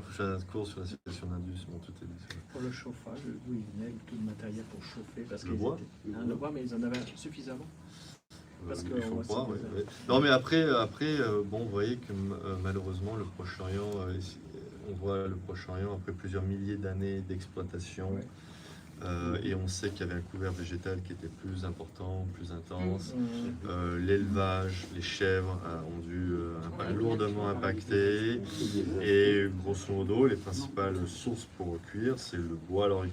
cours sur la situation d'Indus, bon, tout est dit. Pour le chauffage, d'où il venait tout le matériel pour chauffer? Parce le bois, le bois, mais ils en avaient suffisamment. Parce que faut croire, ouais. Non, mais après, bon, vous voyez que malheureusement, le Proche-Orient, on voit le Proche-Orient après plusieurs milliers d'années d'exploitation. Ouais. Et on sait qu'il y avait un couvert végétal qui était plus important, plus intense. L'élevage, les chèvres ont dû lourdement impacter. Et grosso modo, les principales sources pour cuire, c'est le bois. Alors,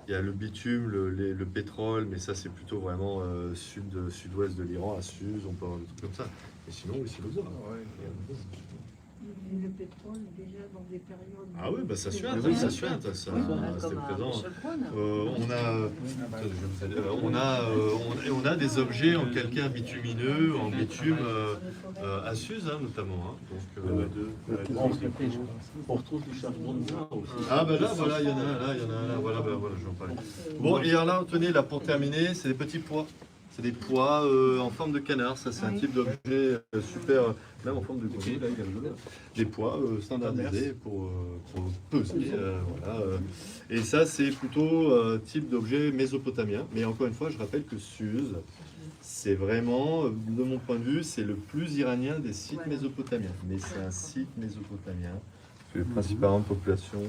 Il y a le bitume, le pétrole, mais ça c'est plutôt vraiment sud-ouest de l'Iran, à Suse, on peut avoir des trucs comme ça. Et sinon, oui, c'est l'ozone. Le pétrole, déjà dans des périodes. Ah oui, bah ça suinte, Oui, ça suinte, ça, c'était présent. On a des objets en calcaire bitumineux, en bitume à Suse notamment. On retrouve du charbon de bois aussi. Ah ben là, voilà, il y en a un, là, il y en a un, là, voilà, j'en parlais. Bon, et alors là, tenez, là, pour terminer, c'est des petits pois. C'est des pois en forme de canard, ça c'est un type d'objet super, même en forme de grenouille, là, des pois standardisés pour peser, voilà. Et ça c'est plutôt type d'objet mésopotamien, mais encore une fois, je rappelle que Suse, c'est vraiment, de mon point de vue, c'est le plus iranien des sites mésopotamiens, mais c'est un site mésopotamien, c'est principalement population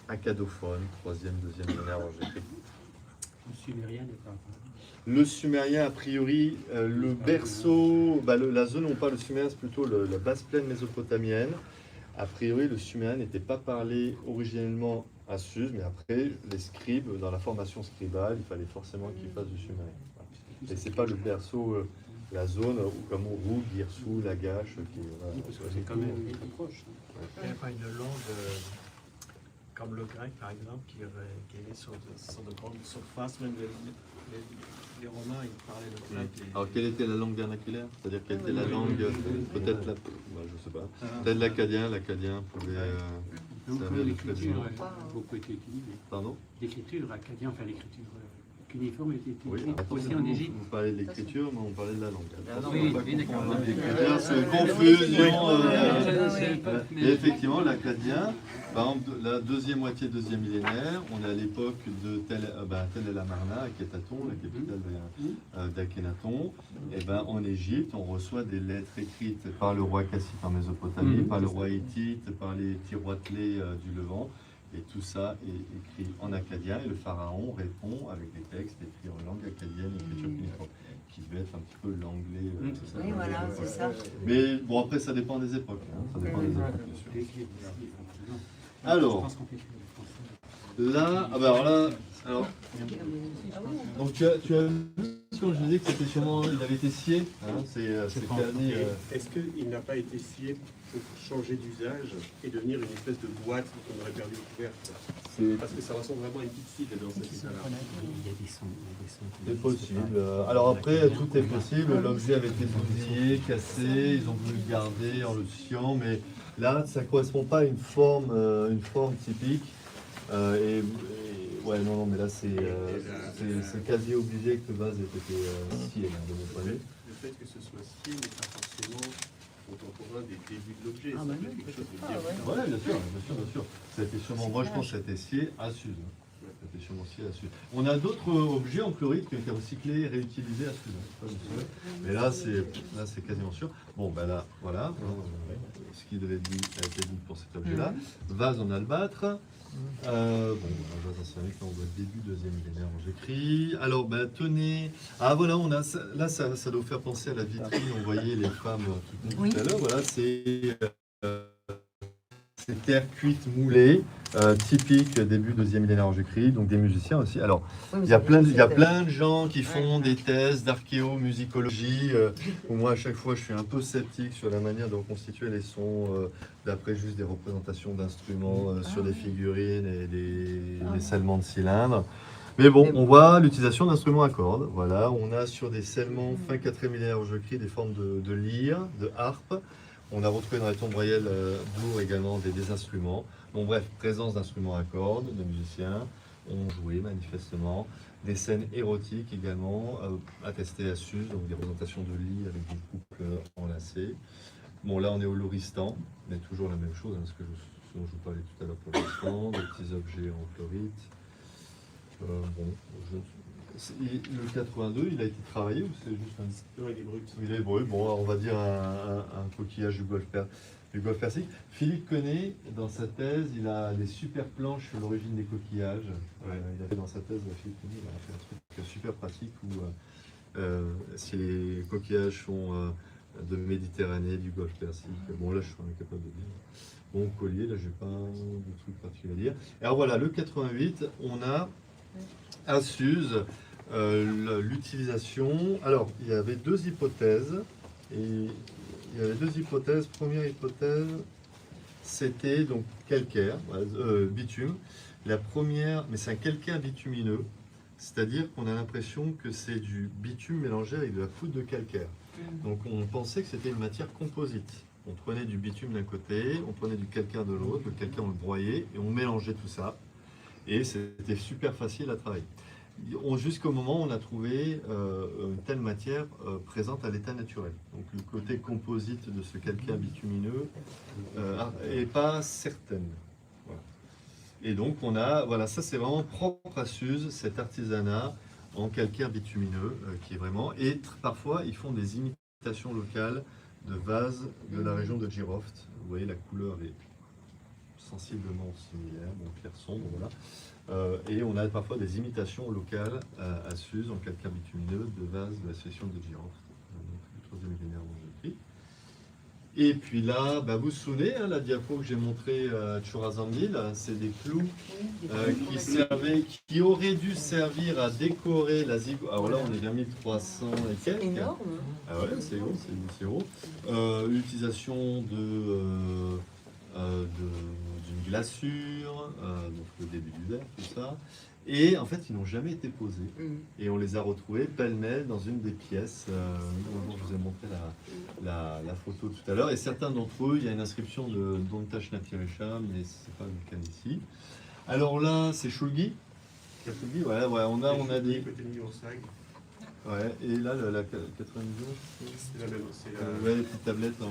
accadophone, 3e, 2e millénaire avant Jésus-Christ. Le sumérien n'est pas. Le sumérien, a priori, le berceau, la zone où on parle de sumérien, c'est plutôt la basse plaine mésopotamienne. A priori, le sumérien n'était pas parlé originellement à Suse, mais après, les scribes, dans la formation scribale, il fallait forcément qu'ils fassent du sumérien. Voilà. Et c'est pas le berceau, la zone comme Roux, Girsou, Lagash, qui C'est quand même très proche. Il n'y a pas une langue comme le grec, par exemple, qui est sur de grandes surfaces, même les Romains, ils parlaient le grec. Alors, quelle était la langue vernaculaire? C'est-à-dire, quelle était la langue, peut-être la... je sais pas. Peut-être l'acadien pouvait servir de traduction. Beaucoup été utilisé. Pardon? L'écriture acadienne, enfin l'écriture cuniforme était Oui, utilisée aussi en Égypte. vous parlez de l'écriture, mais on parlait de la langue. Oui, d'accord. C'est confusion. Et effectivement, l'acadien, par exemple, la deuxième moitié, deuxième millénaire, on est à l'époque de Tel el Amarna, à Kétaton, la capitale d'Akhenaton. Et ben, en Égypte, on reçoit des lettres écrites par le roi Cassite en Mésopotamie, par le roi Hittite, par les tiroitelets du Levant. Et tout ça est écrit en acadien et le pharaon répond avec des textes écrits en langue acadienne, écriture cuniforme, qui devait être un petit peu l'anglais. Oui, voilà, c'est ça. Mais bon, après, ça dépend des époques. Ça dépend des époques, bien sûr. Alors, là, donc tu as vu quand je disais que c'était sûrement, il avait été scié, c'est quasi. Est-ce qu'il n'a pas été scié pour changer d'usage et devenir une espèce de boîte qu'on aurait perdu ouverte? Parce que ça ressemble vraiment à une petite cible dans cette état-là. Il y a des sons. C'est possible. Alors après, tout est possible. L'objet avait été bousillé, cassé, ils ont voulu le garder en le sciant, mais là, ça ne correspond pas à une forme typique. Ouais, non, mais là, c'est quasi obligé que le vase ait été scié, de mon point de vue. Le fait que ce soit scié n'est pas forcément contemporain des débuts de l'objet. Ah, Ça bah peut non, être quelque chose de ah, bien. ouais. Ouais, bien sûr. Ça a été sûrement, moi je pense que ça a été scié à Suse. Ça a été sûrement scié à Suse. On a d'autres objets en chlorite qui ont été recyclés et réutilisés à Suse. Pas du tout. Mais là, c'est quasiment sûr. Bon, ben là, voilà. Ce qui devait être dit a été dit pour cet objet-là. Vase en albâtre. Bon, un vase en céramique, là on voit le début, deuxième millénaire, j'écris. Alors, ben tenez. Ah voilà, on a là, ça doit faire penser à la vitrine. On voyait les femmes tout à l'heure. Voilà, c'est terre cuite moulée, typique début deuxième millénaire Jésus-Christ, donc des musiciens aussi. Alors, il y a plein de gens qui font des thèses d'archéomusicologie, où moi à chaque fois je suis un peu sceptique sur la manière dont constituer les sons, d'après juste des représentations d'instruments sur des figurines et des scellements de cylindres. Mais bon, on voit l'utilisation d'instruments à cordes. Voilà, on a sur des scellements fin 4e millénaire Jésus-Christ des formes de lyre, de harpe. On a retrouvé dans les tombes royales d'Our également des instruments. Bon bref, présence d'instruments à cordes, de musiciens, ont joué manifestement. Des scènes érotiques également, attestées à Suse, donc des représentations de lits avec des couples enlacés. Bon là on est au Lauristan, mais toujours la même chose, ce dont je vous parlais tout à l'heure pour l'instant, des petits objets en chlorite. Le 82, il a été travaillé ou c'est juste un... Non, il est brut. Il est brut, bon, on va dire un coquillage du golfe Persique. Philippe Connait, dans sa thèse, il a des super planches sur l'origine des coquillages. Il a fait dans sa thèse, Philippe Connait, il a fait un truc super pratique où si les coquillages sont de Méditerranée, du golfe Persique, bon là je suis incapable de dire. Bon, collier, là j'ai pas de truc particulier à dire. Alors voilà, le 88, on a à Suse, l'utilisation. Alors, il y avait deux hypothèses. Première hypothèse, c'était donc calcaire, bitume. La première, mais c'est un calcaire bitumineux, c'est-à-dire qu'on a l'impression que c'est du bitume mélangé avec de la poudre de calcaire. Donc on pensait que c'était une matière composite. On prenait du bitume d'un côté, on prenait du calcaire de l'autre, le calcaire on le broyait et on mélangeait tout ça. Et c'était super facile à travailler. Jusqu'au moment où on a trouvé une telle matière présente à l'état naturel. Donc le côté composite de ce calcaire bitumineux n'est pas certaine. Voilà. Et donc on a, voilà, ça c'est vraiment propre à Suse, cet artisanat en calcaire bitumineux qui est vraiment, et parfois ils font des imitations locales de vases de la région de Giroft. Vous voyez, la couleur est sensiblement similaire, bon, pierre sombre, voilà. Et on a parfois des imitations locales à Suse en calcaire bitumineux de vases de la session de Giroft, du 3e millénaire avant Jésus-Christ. Et puis là, bah, vous vous souvenez, hein, la diapo que j'ai montrée à Chorazandil, c'est des clous qui auraient dû servir à décorer la zigouste. Alors là, on est vers 1300 et quelques. C'est énorme. Ah ouais, c'est gros, c'est gros. L'utilisation d'une glaçure, donc le début du verre, tout ça. Et en fait, ils n'ont jamais été posés. Et on les a retrouvés pêle-mêle dans une des pièces. Je vous ai montré la photo tout à l'heure. Et certains d'entre eux, il y a une inscription de Dontash Natiresha, mais ce n'est pas le cas ici. Alors là, c'est Shulgi. Ouais, on a des... Ouais, et là, la 92, C'est la même, c'est la... ouais, petite tablette. Ouais.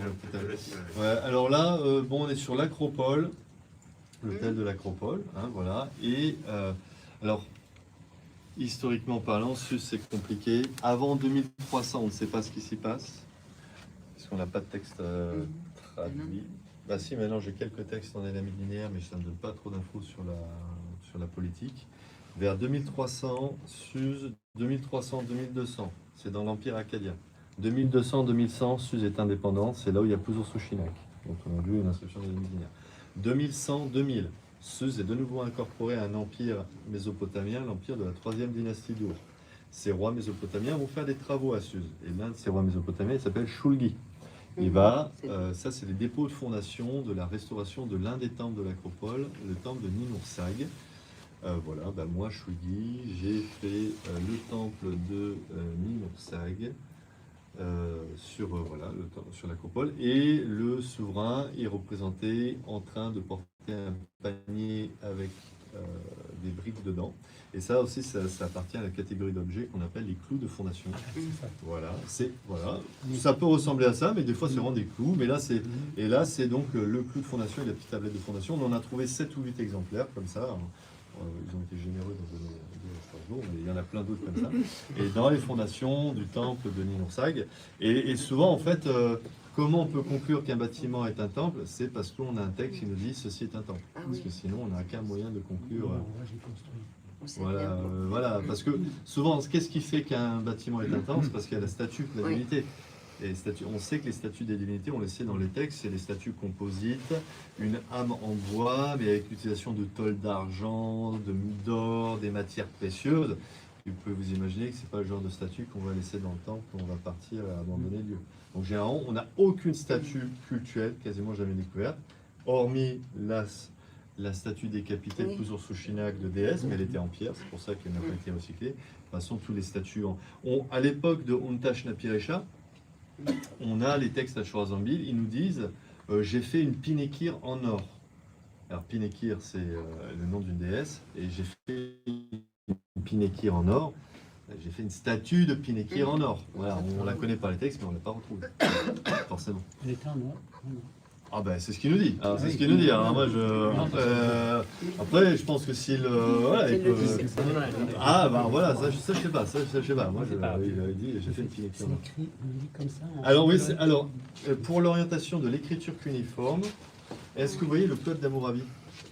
Ouais, alors là, bon, on est sur l'Acropole, l'hôtel de l'Acropole, hein, voilà. Et alors, historiquement parlant, Suse, c'est compliqué. Avant 2300, on ne sait pas ce qui s'y passe, parce qu'on n'a pas de texte traduit. Bah si, maintenant j'ai quelques textes en élamine linéaire, mais ça ne donne pas trop d'infos sur la politique. Vers 2300, Suse, 2300-2200, c'est dans l'Empire acadien. 2200-2100, Suse est indépendante, c'est là où il y a Puzur-Sushinak. Donc on a vu une inscription de l'élamine linéaire. 2100-2000, Suse est de nouveau incorporée à un empire mésopotamien, l'empire de la 3e dynastie d'Ur. Ces rois mésopotamiens vont faire des travaux à Suse. Et l'un de ces rois mésopotamiens, il s'appelle Shulgi. Il va, ça c'est les dépôts de fondation de la restauration de l'un des temples de l'Acropole, le temple de Ninursag. Voilà, bah moi Shulgi, j'ai fait le temple de Ninursag sur l'Acropole, et le souverain est représenté en train de porter un panier avec des briques dedans. Et ça aussi, ça appartient à la catégorie d'objets qu'on appelle les clous de fondation. Voilà, ça peut ressembler à ça, mais des fois c'est vraiment des clous. Mais là, c'est donc le clou de fondation et la petite tablette de fondation. On en a trouvé 7 ou 8 exemplaires comme ça. Ils ont été généreux dans Strasbourg, mais il y en a plein d'autres comme ça. Et dans les fondations du temple de Ninursag. Et souvent, en fait, comment on peut conclure qu'un bâtiment est un temple? C'est parce qu'on a un texte qui nous dit ceci est un temple. Parce que sinon, on n'a qu'un moyen de conclure. Voilà, parce que souvent, qu'est-ce qui fait qu'un bâtiment est un temple? C'est parce qu'il y a la statue de la divinité. Et on sait que les statues des divinités, on les sait dans les textes, c'est des statues composites, une âme en bois, mais avec l'utilisation de tôles d'argent, d'or, des matières précieuses. Vous pouvez vous imaginer que c'est pas le genre de statue qu'on va laisser dans le temple quand on va partir à abandonner le lieu. Donc généralement, on n'a aucune statue cultuelle, quasiment jamais découverte, hormis la statue décapitée de Puzur-Sushinak de déesse, mais elle était en pierre, c'est pour ça qu'elle n'a pas été recyclée. De toute façon, tous les statues... à l'époque de Ontash Napiresha, on a les textes à Chorazambil, ils nous disent j'ai fait une pinekir en or. Alors pinekir, c'est le nom d'une déesse, et j'ai fait une pinekir en or. J'ai fait une statue de pinekir en or. Voilà, on la connaît par les textes, mais on ne l'a pas retrouvée. Forcément. Elle était en or. Ah ben c'est ce qu'il nous dit. Alors, c'est ce qu'il nous dit. Alors, moi, après, je pense que s'il ah ben voilà, ça je sais pas. Moi, il avait dit j'ai fait une pinekir en or. C'est écrit, on dit comme ça. Alors oui, pour l'orientation de l'écriture cuniforme, est-ce que vous voyez le code d'Hammurabi?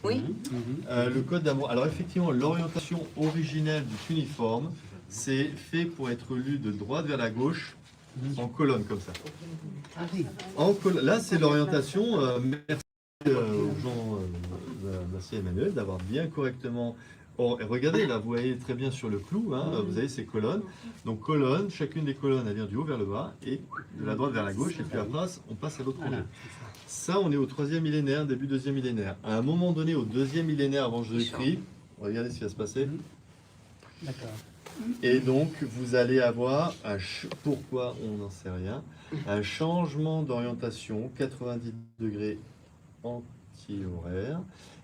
Oui. Le code d'Hammurabi. Alors effectivement, l'orientation originelle du cuniforme, c'est fait pour être lu de droite vers la gauche, en colonne comme ça. Là, c'est l'orientation. Merci aux gens, merci à Emmanuel d'avoir bien correctement Or, et regardez, là, vous voyez très bien sur le clou, hein, vous avez ces colonnes. Donc, colonne, chacune des colonnes, elle vient du haut vers le bas, et de la droite vers la gauche, et puis après, on passe à l'autre côté. Voilà. Ça, on est au 3e millénaire, début 2e millénaire. À un moment donné, au 2e millénaire avant Jésus-Christ, regardez ce qui va se passer. D'accord. Et donc, vous allez avoir, pourquoi on n'en sait rien, un changement d'orientation, 90 degrés anti-horaire.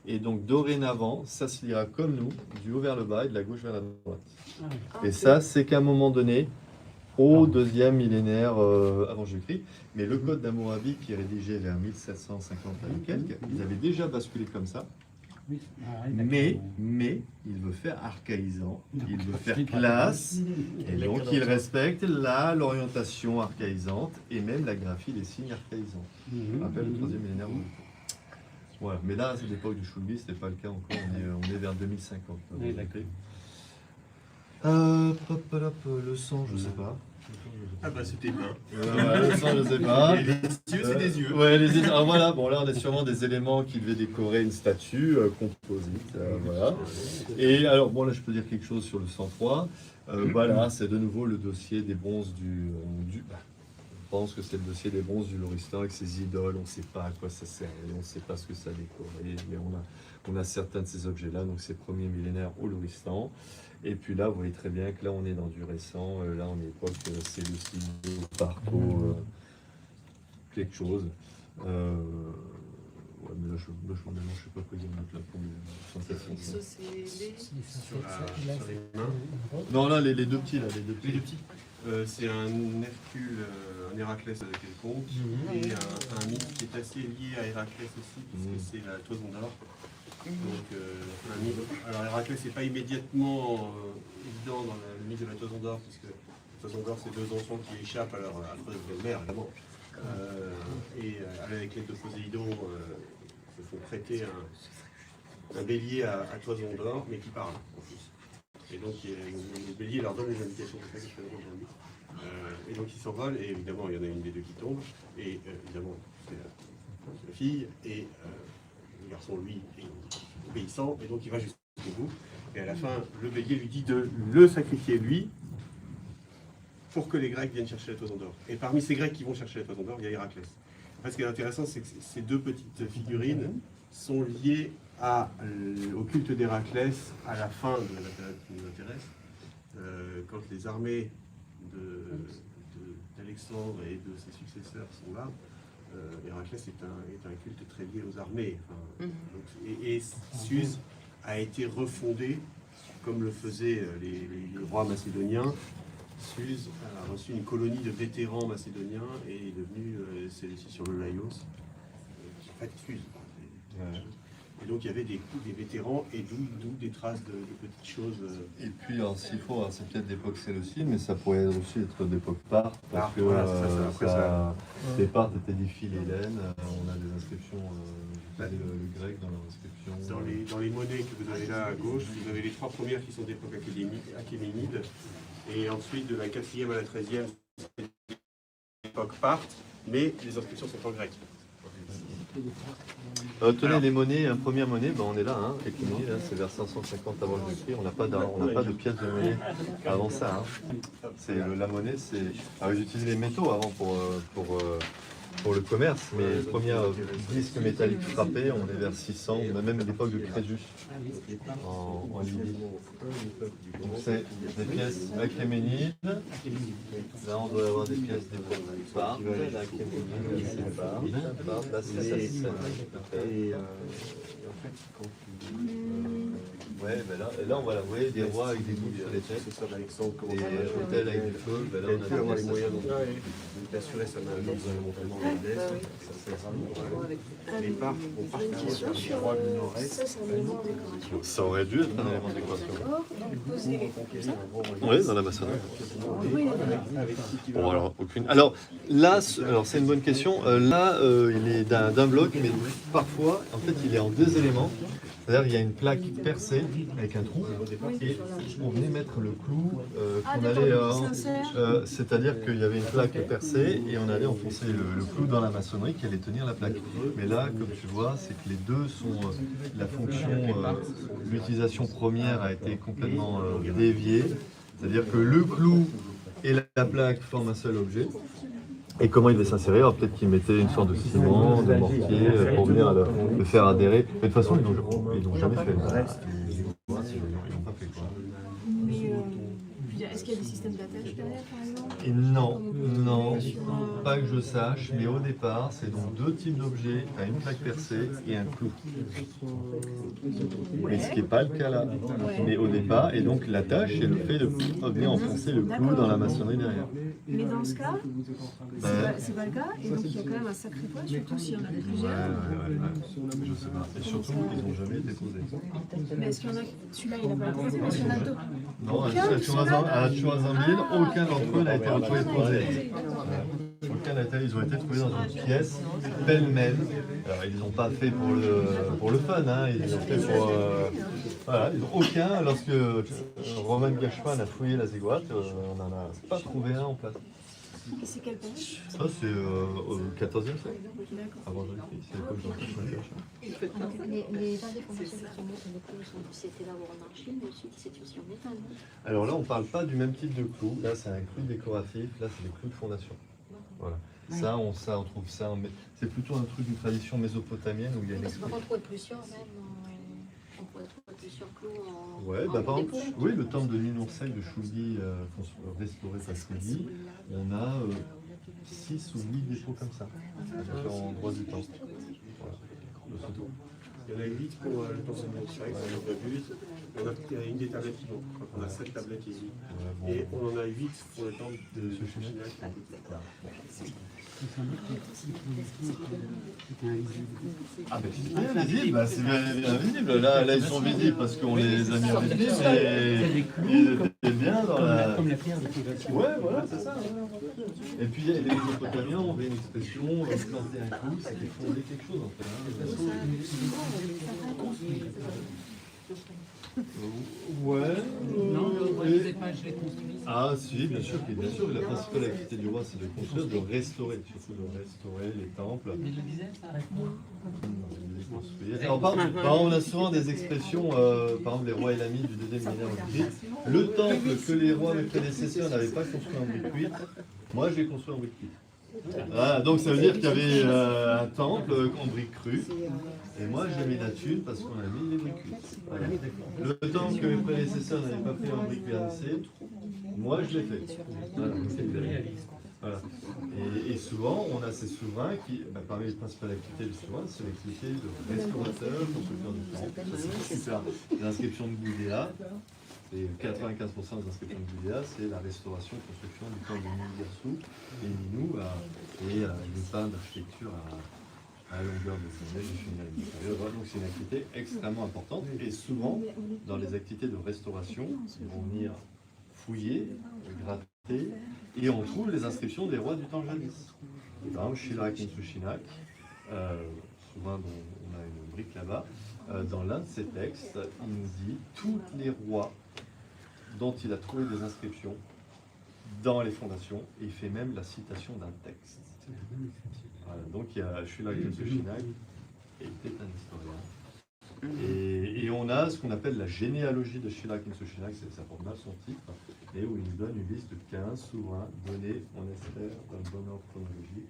Et donc, dorénavant, ça se lira comme nous, du haut vers le bas et de la gauche vers la droite. Ah oui. Et ça, c'est qu'à un moment donné, au 2e millénaire avant Jésus-Christ, mais le code d'Hammurabi qui est rédigé vers 1750 et quelques, ils avaient déjà basculé comme ça. Oui. Ah oui, d'accord. Mais il veut faire archaïsant, il veut faire c'est pas classe, et donc il respecte là l'orientation archaïsante et même la graphie des signes archaïsants. Mhm. On appelle le 3e millénaire. Voilà. Mais là, c'est l'époque du Shulgi, c'était pas le cas encore, on est vers 2050. Oui, d'accord. Le sang, je sais pas. Ah bah c'était bien. Le sang, je sais pas. Et les yeux, c'est des yeux. Ouais, les yeux. Alors voilà, bon là on a sûrement des éléments qui devaient décorer une statue composite. Voilà. Et alors bon là je peux dire quelque chose sur le 103. Voilà, c'est de nouveau le dossier des bronzes je pense que c'est le dossier des bronzes du Lauristan avec ses idoles. On ne sait pas à quoi ça servait, on ne sait pas ce que ça décorait, mais on a certains de ces objets-là. Donc c'est premier millénaire au Lauristan. Et puis là, vous voyez très bien que là, on est dans du récent. Là, on est époque, c'est le signe Parco, quelque chose. Ouais, mais là, je ne sais pas quoi dire là pour les sensations. Ça, c'est les... Sur les mains. Non, là, les deux petits, là, les deux Les deux petits. petits. C'est un Hercule, un Héraclès quelconque, et un mythe qui est assez lié à Héraclès aussi, puisque c'est la toison d'or. Donc, un mythe. Alors, Héraclès n'est pas immédiatement évident dans le mythe de la toison d'or, puisque la toison d'or, c'est deux enfants qui échappent à leur affreuse belle-mère, évidemment. Avec l'aide de Poséidon, se font prêter un bélier à toison d'or, mais qui parle en plus. Et donc, le bélier leur donne les indications de ça, et donc, ils s'envolent, et évidemment, il y en a une des deux qui tombe, et évidemment, c'est la fille, et le garçon, lui, est obéissant, et donc il va jusqu'au bout. Et à la fin, le bélier lui dit de le sacrifier, lui, pour que les Grecs viennent chercher la toison d'or. Et parmi ces Grecs qui vont chercher la toison d'or, il y a Héraclès. En fait, ce qui est intéressant, c'est que ces deux petites figurines sont liées au culte d'Héraclès à la fin de la période qui nous intéresse, quand les armées d'Alexandre et de ses successeurs sont là. Héraclès est un culte très lié aux armées. Et Suse a été refondé comme le faisaient les rois macédoniens. Suse a reçu une colonie de vétérans macédoniens et est devenu celle-ci sur le Laïos. En fait, Suse. Et donc il y avait des vétérans et d'où des traces de petites choses. Et puis, alors, s'il faut, c'est peut-être d'époque céleucine, mais ça pourrait aussi être d'époque Parthe, parce que voilà, ça. les Parthes étaient des filles hellènes. On a des inscriptions, le grec dans leur inscription. Dans les monnaies que vous avez là à gauche, vous avez les trois premières qui sont d'époque achéménide, et ensuite de la 4e à la 13e, c'est l'époque Parthe, mais les inscriptions sont en grec. Tenez les monnaies, première monnaie, on est là, hein, Achéménide, c'est vers 550 avant Jésus-Christ, on n'a pas de pièce de monnaie avant ça. Hein. C'est la monnaie, c'est. Alors ils utilisaient les métaux avant pour le commerce, mais les premiers disques métalliques frappés, on est vers 600, on a même l'époque de Crésus en Libye. Donc c'est des pièces achéménides. Là on doit avoir des pièces d'époque Parthe, l'Achéménide, c'est Parthe, là c'est ça. Et en fait, quand ouais, ben là on va la voir, des rois avec des boules sur les têtes, C'est ça, Alexandre, comment des hôtels avec du feu, ben là on a pu avoir les des moyens d'assurer sa maintenance éventuellement dans les laisses. Les Parthes ont participé sur les rois du Nord-Est. Ça, c'est un élément de décoration. Ça aurait dû être un élément de décoration. Or, posé comme ça. Oui, dans la Macédoine. Oui, Bon, alors, aucune. Alors, là, c'est une bonne question. Là, il est d'un bloc, mais parfois, en fait, il est en deux éléments. C'est-à-dire qu'il y a une plaque percée avec un trou, et on venait mettre le clou qu'on allait. C'est-à-dire qu'il y avait une plaque percée et on allait enfoncer le clou clou dans la maçonnerie qui allait tenir la plaque. Mais là, comme tu vois, c'est que les deux sont la fonction, l'utilisation première a été complètement déviée. C'est-à-dire que le clou et la plaque forment un seul objet. Et comment il devait s'insérer? Alors peut-être qu'ils mettaient une sorte de ciment, de mortier pour venir le faire adhérer. Mais de toute façon, ils n'ont jamais fait. Ils n'ont pas fait quoi. Mais est-ce qu'il y a des systèmes d'attache derrière, par exemple? Et non, non, pas que je sache, mais au départ, c'est donc deux types d'objets, tu as une plaque percée et un clou. Mais ce qui n'est pas le cas là. Mais au départ, et donc l'attache, c'est le fait de venir enfoncer le clou dans la maçonnerie derrière. Mais dans ce cas, c'est pas le cas, et donc il y a quand même un sacré poids, surtout s'il y en a plusieurs. Je sais pas. Et surtout, ils n'ont jamais été posés. Mais est-ce qu'il y en a, celui-là il n'a pas été posé, mais est-ce qu'il y en a deux? Non, à Chouazanville, aucun d'entre eux n'a été retrouvé posé. Aucun n'a été, ils ont été trouvés dans une pièce pêle-mêle. Alors ils n'ont pas fait pour le fun, hein. Ils ont fait pour... voilà, ils ont aucun. Lorsque Roman Gashman a fouillé la zigouate, on n'en a pas trouvé un en place. Et c'est quelle période? Ça c'est au XIVe siècle. Avant Jésus-Christ, c'est l'époque de Les tas de formations qui montrent les clous, c'était d'abord en argile, mais ensuite c'est aussi en métal. Alors là, on ne parle pas du même type de clou. Là, c'est un clou décoratif. Là, c'est des clous de fondation. Voilà. Ça, on trouve ça. C'est plutôt un truc d'une tradition mésopotamienne où il y a une Parce qu'on trouve plusieurs même. On pourrait trouver plusieurs clous en. Ouais, bah, par exemple, oui, le temple de Ninursel de Chouli, restauré par Chouli, on a 6 ou 8 dépôts comme ça, à différents endroits du temple. Voilà. Il y en a 8 pour le temple de Ninursel, si je ne m'abuse. On a une des tablettes qui manque. On a 7 tablettes ici. Et on en a 8 pour le temple de Chochinac. Ah, mais c'est bien visible, bah, c'est bien visible. Là, ils sont visibles parce qu'on les a mis en visible, mais ils étaient bien dans la. Comme la pierre de fondation. Ouais, voilà, c'est ça. Et puis, les Mésopotamiens ont une expression, planter un clou, c'était fonder quelque chose en fait. Ouais. Non, le roi des épages les construit. Ah si, bien sûr, la principale activité du roi, c'est de construire, de restaurer, surtout de restaurer les temples. Mais je disais, ça reste moins. Alors, par exemple, on a souvent des expressions, par exemple les rois élamites du deuxième millénaire en Égypte. Le temple que les rois, mes prédécesseurs, n'avaient pas construit en briques cuites, moi j'ai construit en briques cuites. Ah, donc ça veut dire qu'il y avait un temple en briques crues. Et moi j'ai mis la thune parce qu'on a mis les briques cuites. Voilà. Le temple que mes prédécesseurs n'avaient pas fait en briques vernissées, moi je l'ai fait. Voilà. Voilà. Et souvent, on a ces souverains qui, parmi les principales activités du souverain, c'est l'activité de restaurateur, constructeur du temple. Ça, c'est super. L'inscription de Gudea, et 95% des inscriptions de Gudea, c'est la restauration, construction du temple de Nigersu et Ninou, et une panne d'architecture à la longueur de sommet du chenal intérieur. Donc c'est une activité extrêmement importante, et souvent, dans les activités de restauration, ils vont venir fouiller, gratter, et on trouve les inscriptions des rois du temps jadis. Par exemple, Shilak Insushinak, souvent dont on a une brique là-bas, dans l'un de ses textes, il nous dit tous les rois dont il a trouvé des inscriptions dans les fondations, et il fait même la citation d'un texte. Voilà, donc il y a Shilak Insushinak, qui était un historien. Et on a ce qu'on appelle la généalogie de Shilak Insushinak, ça porte mal son titre, et où il nous donne une liste de 15 souverains donnés, on espère, dans le bon ordre chronologique,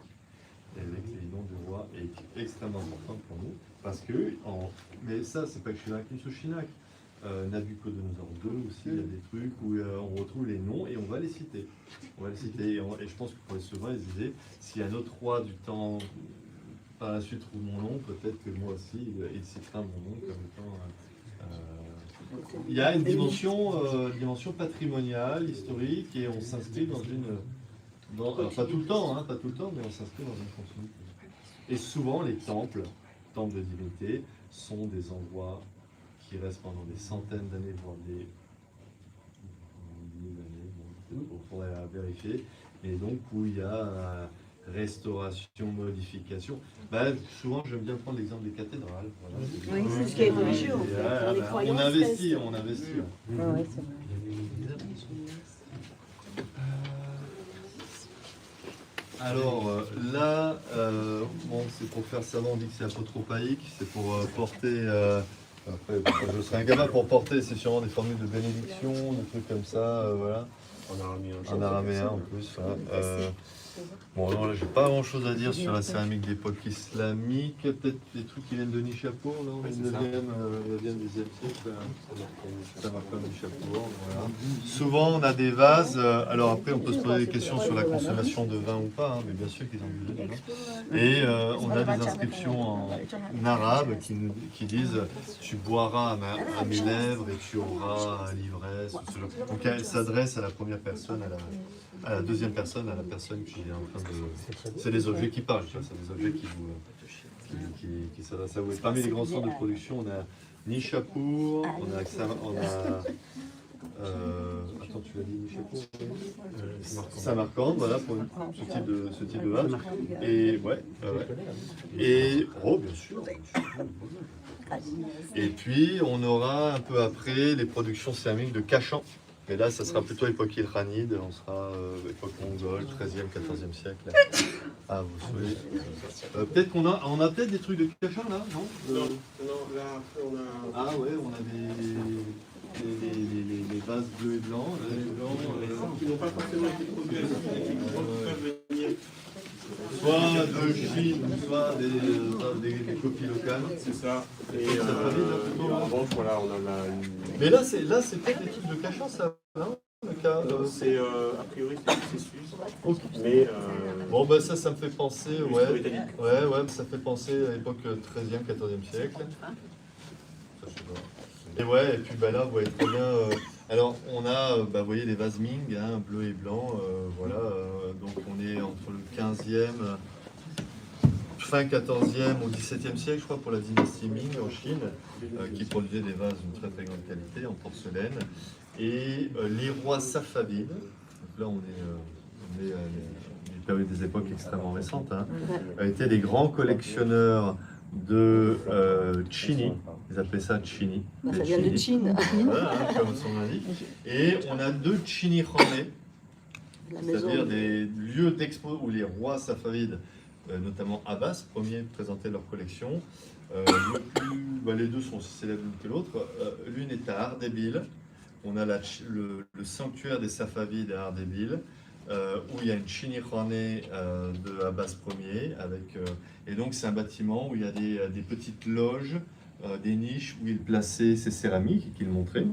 avec les noms du roi, et qui est extrêmement important pour nous, parce que, mais ça, c'est pas que Shilak Insushinak, Nabucodonosor II aussi, il y a des trucs où on retrouve les noms et on va les citer. On va les citer, et je pense que pour les souverains, ils disaient, s'il y a un autre roi du temps par la suite trouve mon nom, peut-être que moi aussi, il citera mon nom comme étant... il y a une dimension patrimoniale, historique, et on s'inscrit dans une... alors, pas tout le temps, mais on s'inscrit dans une continuité. Et souvent, les temples de divinité, sont des endroits qui restent pendant des centaines d'années, voire des milliers d'années, il faudrait vérifier, et donc où il y a... restauration, modification. Souvent, j'aime bien prendre l'exemple des cathédrales. Voilà. Oui, c'est ce qui est religieux. On investit. Oui, c'est vrai. Alors là, bon, c'est pour faire savant, on dit que c'est apotropaïque, c'est pour porter. Après, je serais incapable pour porter, c'est sûrement des formules de bénédiction, des trucs comme ça, voilà. En araméen en plus. Voilà. Bon, non, là, j'ai pas grand chose à dire sur la céramique d'époque islamique. Peut-être des trucs qui viennent de Nishapur, là, au 9e, 10e siècle. Ça marque comme Nishapur. Voilà. Souvent, on a des vases. Alors, après, on peut se poser des questions sur la consommation de vin ou pas, hein, mais bien sûr qu'ils ont bu du vin. Et on a des inscriptions en arabe qui disent tu boiras à mes lèvres et tu auras l'ivresse. Donc, elle s'adresse à la première personne, à la deuxième personne, à la personne qui est en train de... C'est des objets qui parlent, c'est des objets qui s'adressent à vous. Et parmi les grands centres de production, on a Nishapur, on a... attends, tu l'as dit Nishapur, Samarcande, voilà, pour ce type de vase. Et ouais. Et oh, bien sûr. Et puis, on aura un peu après les productions céramiques de Kachan. Mais là, ça sera plutôt époque iranide, on sera époque mongole, 13e, 14e siècle. Ah, vous savez. Peut-être qu'on a, on a peut-être des trucs de Kachan là, non? Non, là après on a... Ah ouais, on a les vases bleus et blancs. qui n'ont pas forcément été produits à qui peuvent venir. Soit de Chine, soit des copies locales. C'est ça. Et en revanche, voilà, on en a une... Mais là, c'est peut-être des trucs de Kachan, ça, non? C'est a priori c'est suisse. Okay. Mais bon ben ça me fait penser, ouais, ça fait penser à l'époque 13e, 14e siècle. Et ouais, et puis ben là, vous voyez très bien. Alors on a, vous voyez les vases Ming, hein, bleu et blanc, voilà. Donc on est entre le 15e, fin 14e au 17e siècle, je crois, pour la dynastie Ming en Chine, qui produisait des vases d'une très très grande qualité en porcelaine. Et les rois safavides, donc là on est une période des époques extrêmement récentes, hein, étaient des grands collectionneurs de chini, ils appelaient ça chini. Ça vient de Chine. Voilà, hein, comme son l'indique. Et on a deux chini khané, c'est-à-dire des lieux d'expo où les rois safavides, notamment Abbas, premier, présentaient leur collection. Les deux sont aussi célèbres l'une que l'autre. L'une est à Ardebil. On a le sanctuaire des Safavides à Ardebil, où il y a une chini khané de Abbas Ier. Et donc c'est un bâtiment où il y a des petites loges, des niches où il plaçait ses céramiques et qu'il montrait.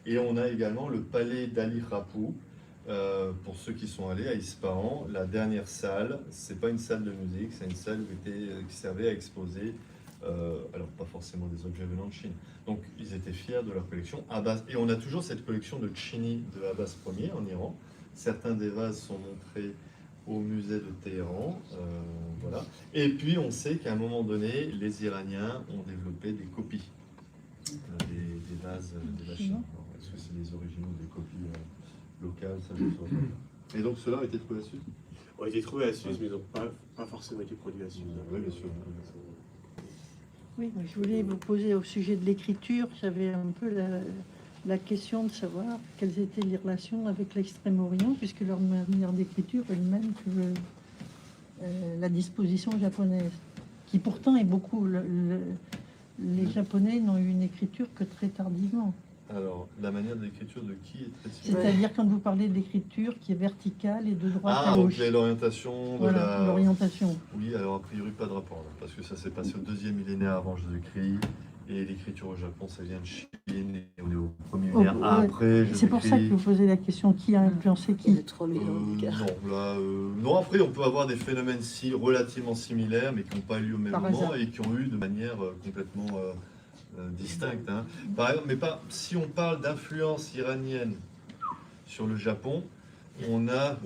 Et on a également le palais d'Ali Rapou. Pour ceux qui sont allés à Ispahan, la dernière salle, c'est pas une salle de musique, c'est une salle qui servait à exposer, alors pas forcément des objets venant de Chine. Donc ils étaient fiers de leur collection. Et on a toujours cette collection de chini de Abbas Ier en Iran. Certains des vases sont montrés au musée de Téhéran. Voilà. Et puis on sait qu'à un moment donné, les Iraniens ont développé des copies des vases chinois. Est-ce que c'est les originaux des copies locales, ça je ne saurais pas. Et donc cela a été trouvé à Suze? ont été trouvés à Suze, mais ils n'ont pas forcément été produits à Suze. Oui, bien sûr. Oui, je voulais vous poser au sujet de l'écriture, j'avais un peu la question de savoir quelles étaient les relations avec l'Extrême-Orient, puisque leur manière d'écriture est le même que la disposition japonaise, qui pourtant est beaucoup... les Japonais n'ont eu une écriture que très tardivement. Alors, la manière d'écriture de qui est très C'est-à-dire quand vous parlez de l'écriture qui est verticale et de droite à donc gauche. l'orientation de Voilà, l'orientation. Oui, alors a priori pas de rapport, là, parce que ça s'est passé au 2e millénaire avant Jésus-Christ, et l'écriture au Japon, ça vient de Chine, et on est au 1er millénaire après Jésus-Christ. C'est pour ça que vous posez la question, qui a influencé qui? Non, après on peut avoir des phénomènes relativement similaires, mais qui n'ont pas eu lieu au même moment, et qui ont eu de manière complètement... distincte. Hein. Par exemple, mais pas, si on parle d'influence iranienne sur le Japon, on a,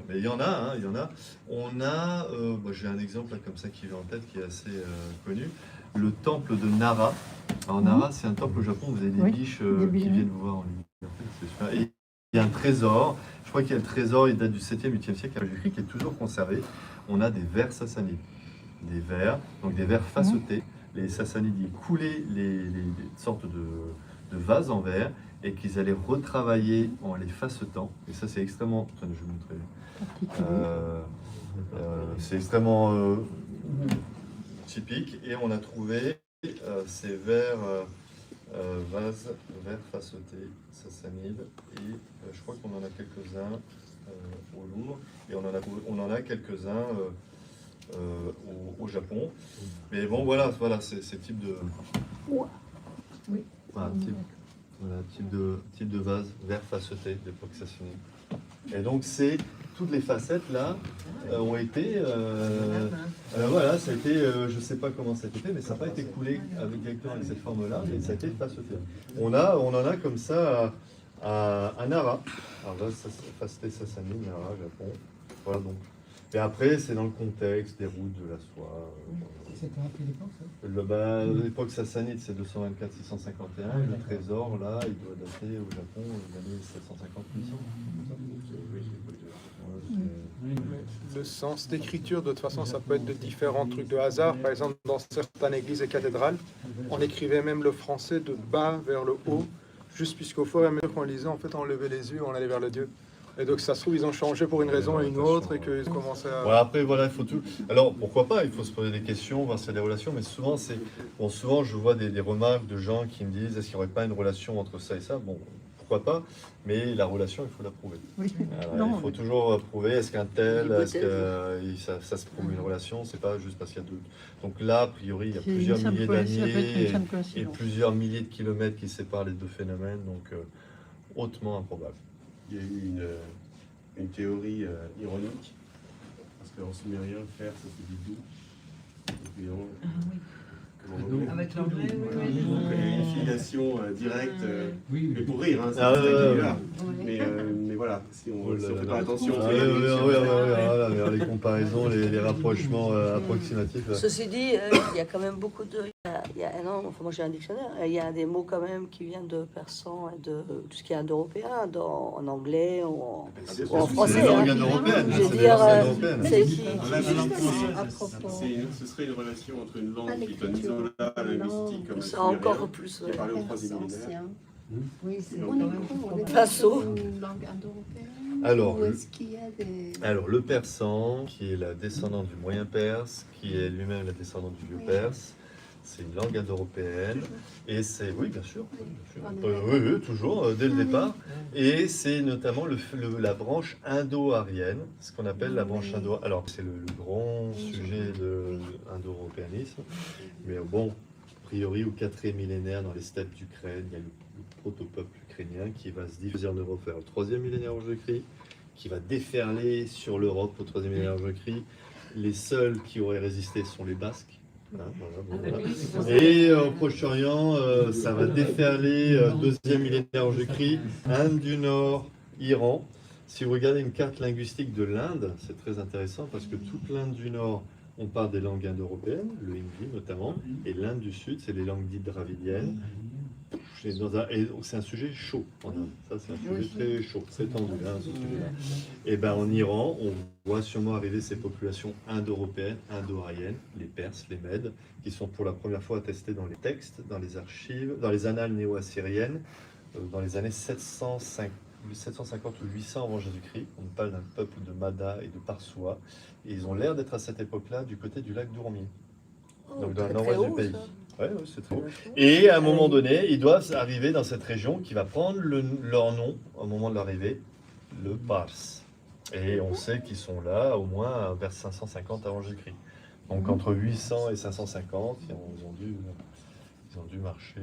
mais il y en a, hein, il y en a. On a, j'ai un exemple là, comme ça qui vient en tête, qui est assez connu, le temple de Nara. Alors Nara, c'est un temple au Japon, vous avez des biches qui viennent vous voir en liberté, c'est super. Et il y a un trésor, je crois qu'il y a le trésor, il date du 7e, 8e siècle, qui est toujours conservé. On a des vers sassanides, des vers, donc des vers facetés. Les Sassanides, ils coulaient les sortes de vases en verre et qu'ils allaient retravailler en les facetant. Et ça, c'est extrêmement... Attendez, je vais vous montrer. C'est extrêmement typique. Et on a trouvé ces vases verts facetés sassanides. Et je crois qu'on en a quelques-uns au Louvre. Et on en a quelques-uns au Japon. Mais bon, voilà ces types de... Voilà, type de vase vert faceté d'époque sassanide. Et donc toutes les facettes là ont été voilà, ça a été je sais pas comment ça a été fait, mais ça n'a pas été coulé directement avec cette forme là, mais ça a été faceté. On en a comme ça à Nara. Alors là, faceté sassanide, Nara, Japon. Voilà donc. Et après, c'est dans le contexte des routes de la soie. C'était à quelle époque ça? L'époque sassanide, c'est 224-651. Le trésor, là, il doit dater au Japon des années 750-800. Le sens d'écriture, de toute façon, ça peut être de différents trucs de hasard. Par exemple, dans certaines églises et cathédrales, on écrivait même le français de bas vers le haut, juste puisqu'au fur et à mesure qu'on lisait, en fait, on levait les yeux, on allait vers le Dieu. Et donc, ça se trouve, ils ont changé pour une raison et une autre, et qu'ils commençaient à... Ouais, après, voilà, il faut tout... Alors, pourquoi pas? Il faut se poser des questions, voir s'il y a des relations, mais souvent, souvent, je vois des remarques de gens qui me disent, est-ce qu'il n'y aurait pas une relation entre ça et ça? Bon, pourquoi pas? Mais la relation, il faut la prouver. Oui. Il faut toujours prouver, est-ce qu'un tel, est-ce que ça se prouve une relation? C'est pas juste parce qu'il y a deux... Donc là, a priori, il y a plusieurs milliers d'années et plusieurs milliers de kilomètres qui séparent les deux phénomènes, donc hautement improbable. Il y a eu une théorie ironique, parce qu'en sumérien, faire, ça se dit doux. Et puis, Avec l'anglais, il y a une filiation directe, mais pour rire, hein, c'est mais voilà, si on ne fait pas attention. Les comparaisons, les rapprochements approximatifs. Ceci dit, il y a quand même beaucoup de... Il y a un an, enfin moi j'ai un dictionnaire, il y a des mots quand même qui viennent de persan et de tout ce qui est indo-européen, en anglais ou en français. C'est les langues indo-européennes. Je veux dire, c'est qui... Ce serait une relation entre une langue qui est un isolat linguistique comme c'est encore plus... qui est parlé au 3e millénaire. Oui, c'est On est Faso. une langue indo-européenne. Alors, Ou est-ce qu'il y a des... Alors, le persan, qui est la descendante du moyen perse, qui est lui-même la descendante du vieux perse, c'est une langue indo-européenne. Et c'est, oui, bien sûr. Oui, toujours, dès le départ. Et c'est notamment la branche indo-arienne, ce qu'on appelle la branche indo. Alors, c'est le grand sujet de l'indo-européanisme. Mais bon, a priori, au 4e millénaire, dans les steppes d'Ukraine, il y a le proto-peuple ukrainien qui va se diffuser en Europe vers le 3e millénaire avant Jésus-Christ, qui va déferler sur l'Europe au 3e millénaire avant Jésus-Christ. Les seuls qui auraient résisté sont les Basques. Et au Proche-Orient, ça va déferler 2e millénaire avant Jésus-Christ, Inde du Nord, Iran. Si vous regardez une carte linguistique de l'Inde, c'est très intéressant parce que toute l'Inde du Nord, on parle des langues indo-européennes, le hindi notamment, et l'Inde du Sud, c'est les langues dites dravidiennes. C'est un sujet chaud en Inde. Ça, c'est un sujet très chaud, très tendu, hein, ce sujet-là. Et ben en Iran, on voit sûrement arriver ces populations indo-européennes, indo-ariennes, les Perses, les Mèdes, qui sont pour la première fois attestées dans les textes, dans les archives, dans les annales néo-assyriennes, dans les années 750 ou 800 avant Jésus-Christ. On parle d'un peuple de Mada et de Parsoua. Et ils ont l'air d'être à cette époque-là du côté du lac d'Ourmier, donc dans le nord-ouest du pays. Oui, c'est très haut. Et à un moment donné, ils doivent arriver dans cette région qui va prendre leur nom au moment de l'arrivée, le Pars. Et on sait qu'ils sont là au moins vers 550 avant Jésus-Christ. Donc entre 800 et 550, ils ont dû marcher.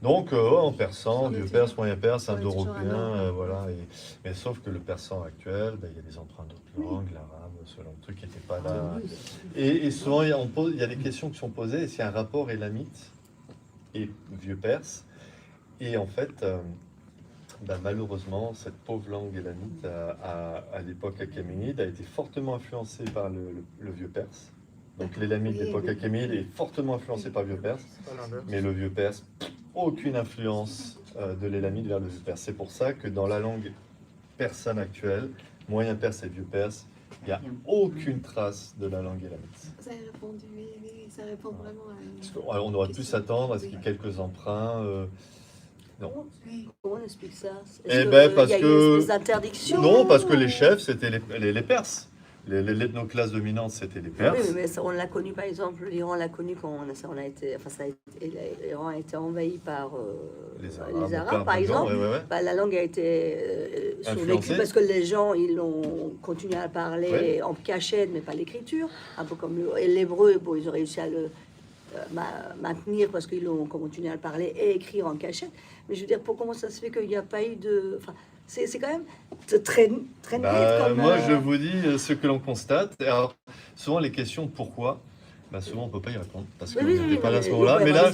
Donc en persan, vieux perse, moyen perse, indo-européen, voilà. Mais sauf que le persan actuel, il y a des emprunts d'autres langues, l'arabe, ce genre de truc qui n'était pas là. Et souvent, il y a des questions qui sont posées, est-ce qu'il y a un rapport élamite et vieux perse? Et en fait, malheureusement, cette pauvre langue élamite, à l'époque achéménide, a été fortement influencée par le vieux perse. Donc l'élamite d'époque achéménide est fortement influencé par le vieux perse, mais le vieux perse, aucune influence de l'élamite vers le vieux perse. C'est pour ça que dans la langue persane actuelle, moyen perse et vieux perse, il n'y a aucune trace de la langue élamite. Vous avez répondu, oui, ça répond vraiment à une... On aurait pu s'attendre à ce qu'il y ait quelques emprunts. Non. Comment on explique ça? Eh ben, parce y a eu que- une espèce d'interdiction? Non, parce que les chefs, c'était les Perses. L'ethnoclasse dominante, c'était les Oui, Perses. mais ça, on l'a connu, par exemple, l'Iran l'a connu quand on a été, enfin, l'Iran a été envahi par Les Arabes, par exemple. ouais. Bah, la langue a été survécue Influencée. parce que les gens, ils ont continué à parler Ouais. en cachette, mais pas l'écriture. Un peu comme l'hébreu, bon, ils ont réussi à le maintenir parce qu'ils ont continué à le parler et écrire en cachette. Mais je veux dire, comment ça se fait qu'il n'y a pas eu de... Enfin, c'est quand même très net comme... Moi, je vous dis ce que l'on constate. Alors, souvent, les questions pourquoi, souvent, on ne peut pas y répondre parce qu'on n'était pas là à ce moment-là. Mais là,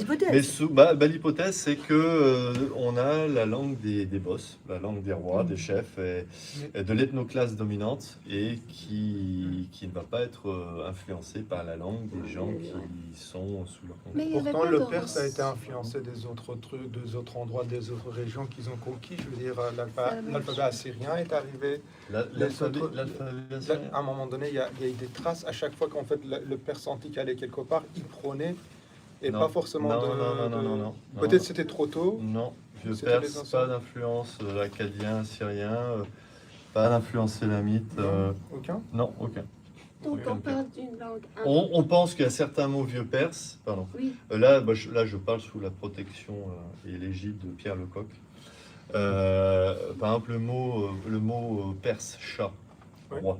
l'hypothèse, c'est que on a la langue des boss, la langue des rois, des chefs, et de l'ethnoclasse dominante, et qui ne va pas être influencée par la langue des gens qui sont sous leur contrôle. Mais il y avait Pourtant, pas le de perse a race. été influencé des autres trucs, des autres endroits, des autres régions qu'ils ont conquis. Je veux dire, l'alphabet assyrien est arrivé. L'alphabet assyrien. À un moment donné, il y a eu des traces. À chaque fois qu'en fait le perse antique allait quelque part, il prônait, et Non. pas forcément Non. Peut-être c'était trop tôt. Non, vieux C'était les perse, anciens. pas d'influence acadien, assyrien, pas d'influence élamite. Aucun. Non, aucun. Donc Aucun on parle d'une langue On pense qu'il y a certains mots vieux perse, pardon. Oui. Là, je parle sous la protection et l'égide de Pierre Lecoq. Par exemple, le mot perse, chat, Ouais. roi,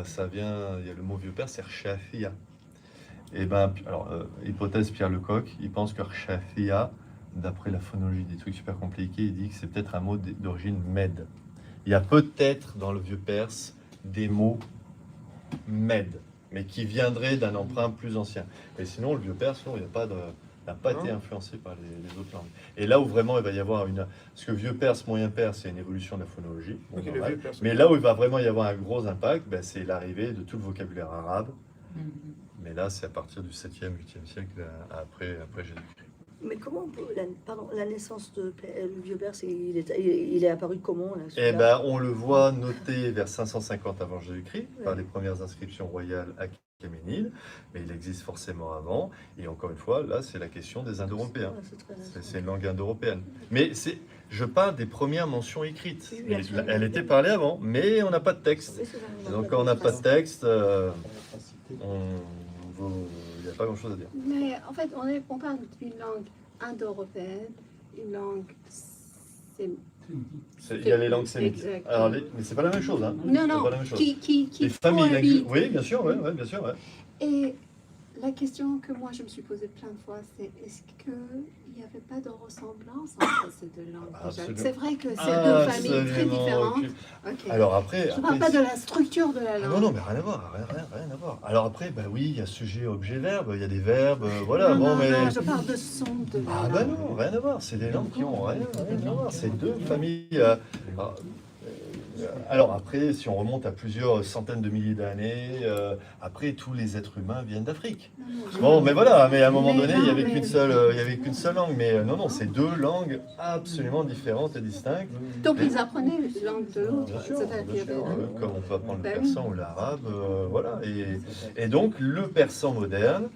ça vient, il y a le mot vieux perse, c'est Rchafia. Et hypothèse Pierre Lecoq, il pense que Rchafia, d'après la phonologie des trucs super compliqués, il dit que c'est peut-être un mot d'origine mède. Il y a peut-être dans le vieux perse des mots mèdes, mais qui viendraient d'un emprunt plus ancien. Et sinon, le vieux perse, non, il n'y a pas de... n'a pas été influencé par les autres langues. Et là où vraiment il va y avoir une... Parce que vieux perse, moyen perse, c'est une évolution de la phonologie. Bon, Ok, le normal. vieux perse, Mais là où il va vraiment y avoir un gros impact, c'est l'arrivée de tout le vocabulaire arabe. Mais là, c'est à partir du 7e, 8e siècle, après Jésus-Christ. Mais comment on peut... la naissance de le vieux perse, il est apparu comment, là, Eh celui-là? on le voit noté vers 550 avant Jésus-Christ, par les premières inscriptions royales achéménides, mais il existe forcément avant. Et encore une fois, là, c'est la question des Indo-Européens. Ouais, c'est très intéressant. C'est une langue indo-européenne. Mais je parle des premières mentions écrites. Oui, bien sûr. Elle était parlée avant, mais on n'a pas de texte. Oui, c'est ça. Donc quand on n'a pas de texte, il n'y a pas grand-chose à dire. Mais en fait, on parle d'une langue indo-européenne, une langue... Il y a les langues sémites. Exact. Alors, mais c'est pas la même chose. Hein. Non, C'est non, pas la même chose. qui Les familles cohabitent. oui, bien sûr, ouais, bien sûr. Ouais. Et la question que moi je me suis posée plein de fois, c'est est-ce qu'il n'y avait pas de ressemblance entre ces deux langues déjà? Absolument. C'est vrai que c'est deux familles très Absolument, différentes. ok. Ok. Alors après, Je ne parle pas de la structure de la langue. non, mais rien à voir, rien à voir. Alors après, oui, il y a sujet, objet, verbe, il y a des verbes, voilà. Non, bon, non, mais non, je parle de son de la ah langue. non, rien à voir. C'est des langues qui ont rien à voir. C'est deux familles. Alors après, si on remonte à plusieurs centaines de milliers d'années, après tous les êtres humains viennent d'Afrique. Bon, mais voilà, mais à un moment donné, il n'y avait qu'une seule langue. Mais non, c'est deux langues absolument différentes et distinctes. Donc ils apprenaient une langue de l'autre. Bien sûr, C'est-à-dire qu'il y avait- comme on peut apprendre le Ben persan ou l'arabe, voilà. Et donc le persan moderne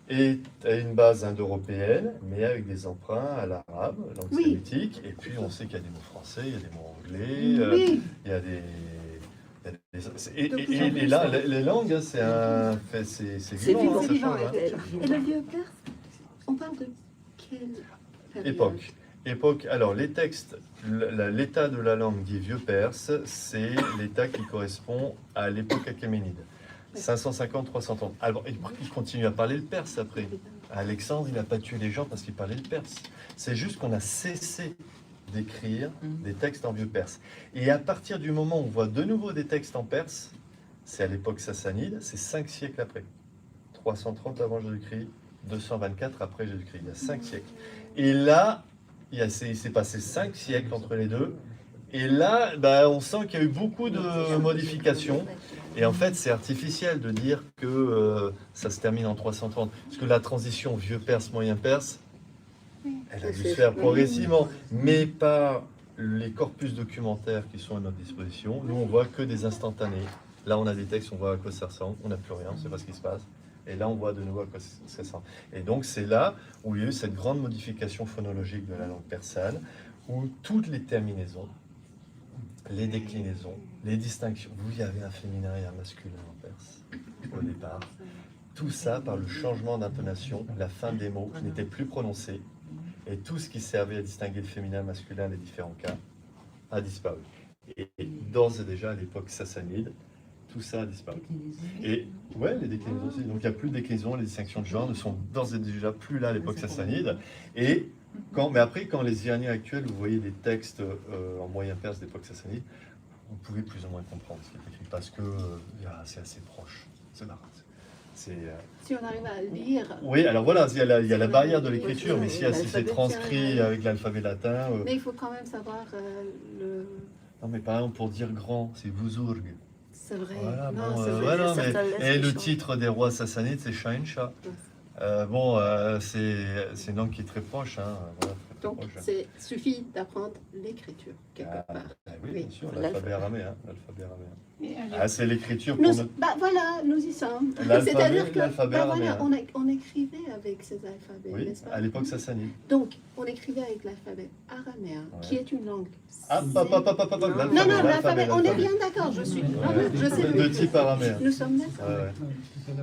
est à une base indo-européenne, mais avec des emprunts à l'arabe, langue Oui. sémitique. Et puis on sait qu'il y a des mots français, il y a des mots anglais, Oui. il y a des... Et là, les langues, hein, c'est vivant, vivant. hein, ça C'est vivant, change, hein. effectivement. Et le vieux perse, on parle de quelle période? Époque. Alors, les textes, l'état de la langue dit vieux perse, c'est l'état qui correspond à l'époque achéménide. 550-330. Alors, il continue à parler le perse après. Alexandre, il n'a pas tué les gens parce qu'il parlait le perse. C'est juste qu'on a cessé d'écrire des textes en vieux perse. Et à partir du moment où on voit de nouveau des textes en perse, c'est à l'époque sassanide, c'est 5 siècles après. 330 avant Jésus-Christ, 224 après Jésus-Christ. Il y a 5 siècles. Et là, il s'est passé 5 siècles entre les deux. Et là, on sent qu'il y a eu beaucoup de modifications. Et en fait, c'est artificiel de dire que ça se termine en 330. Parce que la transition vieux perse, moyen perse, elle a dû se faire progressivement. Mais par les corpus documentaires qui sont à notre disposition, nous, on voit que des instantanés. Là, on a des textes, on voit à quoi ça ressemble. On n'a plus rien, on ne sait pas ce qui se passe. Et là, on voit de nouveau à quoi ça ressemble. Et donc, c'est là où il y a eu cette grande modification phonologique de la langue persane, où toutes les terminaisons, les déclinaisons, les distinctions, vous y avez un féminin et un masculin en perse, au départ. Tout ça, par le changement d'intonation, la fin des mots qui n'étaient plus prononcés, et tout ce qui servait à distinguer le féminin et le masculin, les différents cas, a disparu. Et d'ores et déjà, à l'époque sassanide, tout ça a disparu. Et ouais, les déclinaisons aussi. Donc il n'y a plus de déclinaisons, les distinctions de genre ne sont d'ores et déjà plus là à l'époque sassanide. Et mais après, quand les Iraniens actuels, vous voyez des textes en moyen perse d'époque sassanide, vous pouvez plus ou moins comprendre ce qui est écrit parce que c'est assez proche. C'est marrant. Si on arrive à lire. Oui, alors voilà, il y a la barrière de l'écriture, mais si c'est transcrit avec l'alphabet latin. Mais il faut quand même savoir le. Non, mais par exemple, pour dire grand, c'est Buzurg. C'est vrai. Voilà, Non, bon, c'est vrai, voilà, certains laissent et les le choses. titre des rois sassanides, c'est Shahin Shah. C'est une langue qui est très proche. Hein, voilà, très Donc, proche, hein. il suffit d'apprendre l'écriture quelque part. Oui, Oui. bien sûr, l'alphabet araméen. L'alphabet araméen. Et Ah, c'est l'écriture pour notre... Voilà, nous y sommes. L'alphabet- C'est-à-dire que l'alphabet voilà, araméen. on écrivait avec ces alphabets, Oui, n'est-ce pas? à l'époque sassanide. Donc, on écrivait avec l'alphabet araméen, Ouais. qui est une langue. Ah, Non, l'alphabet, on est bien d'accord, je suis. Ouais. Je sais De type araméen. Nous sommes d'accord. Ouais, ouais.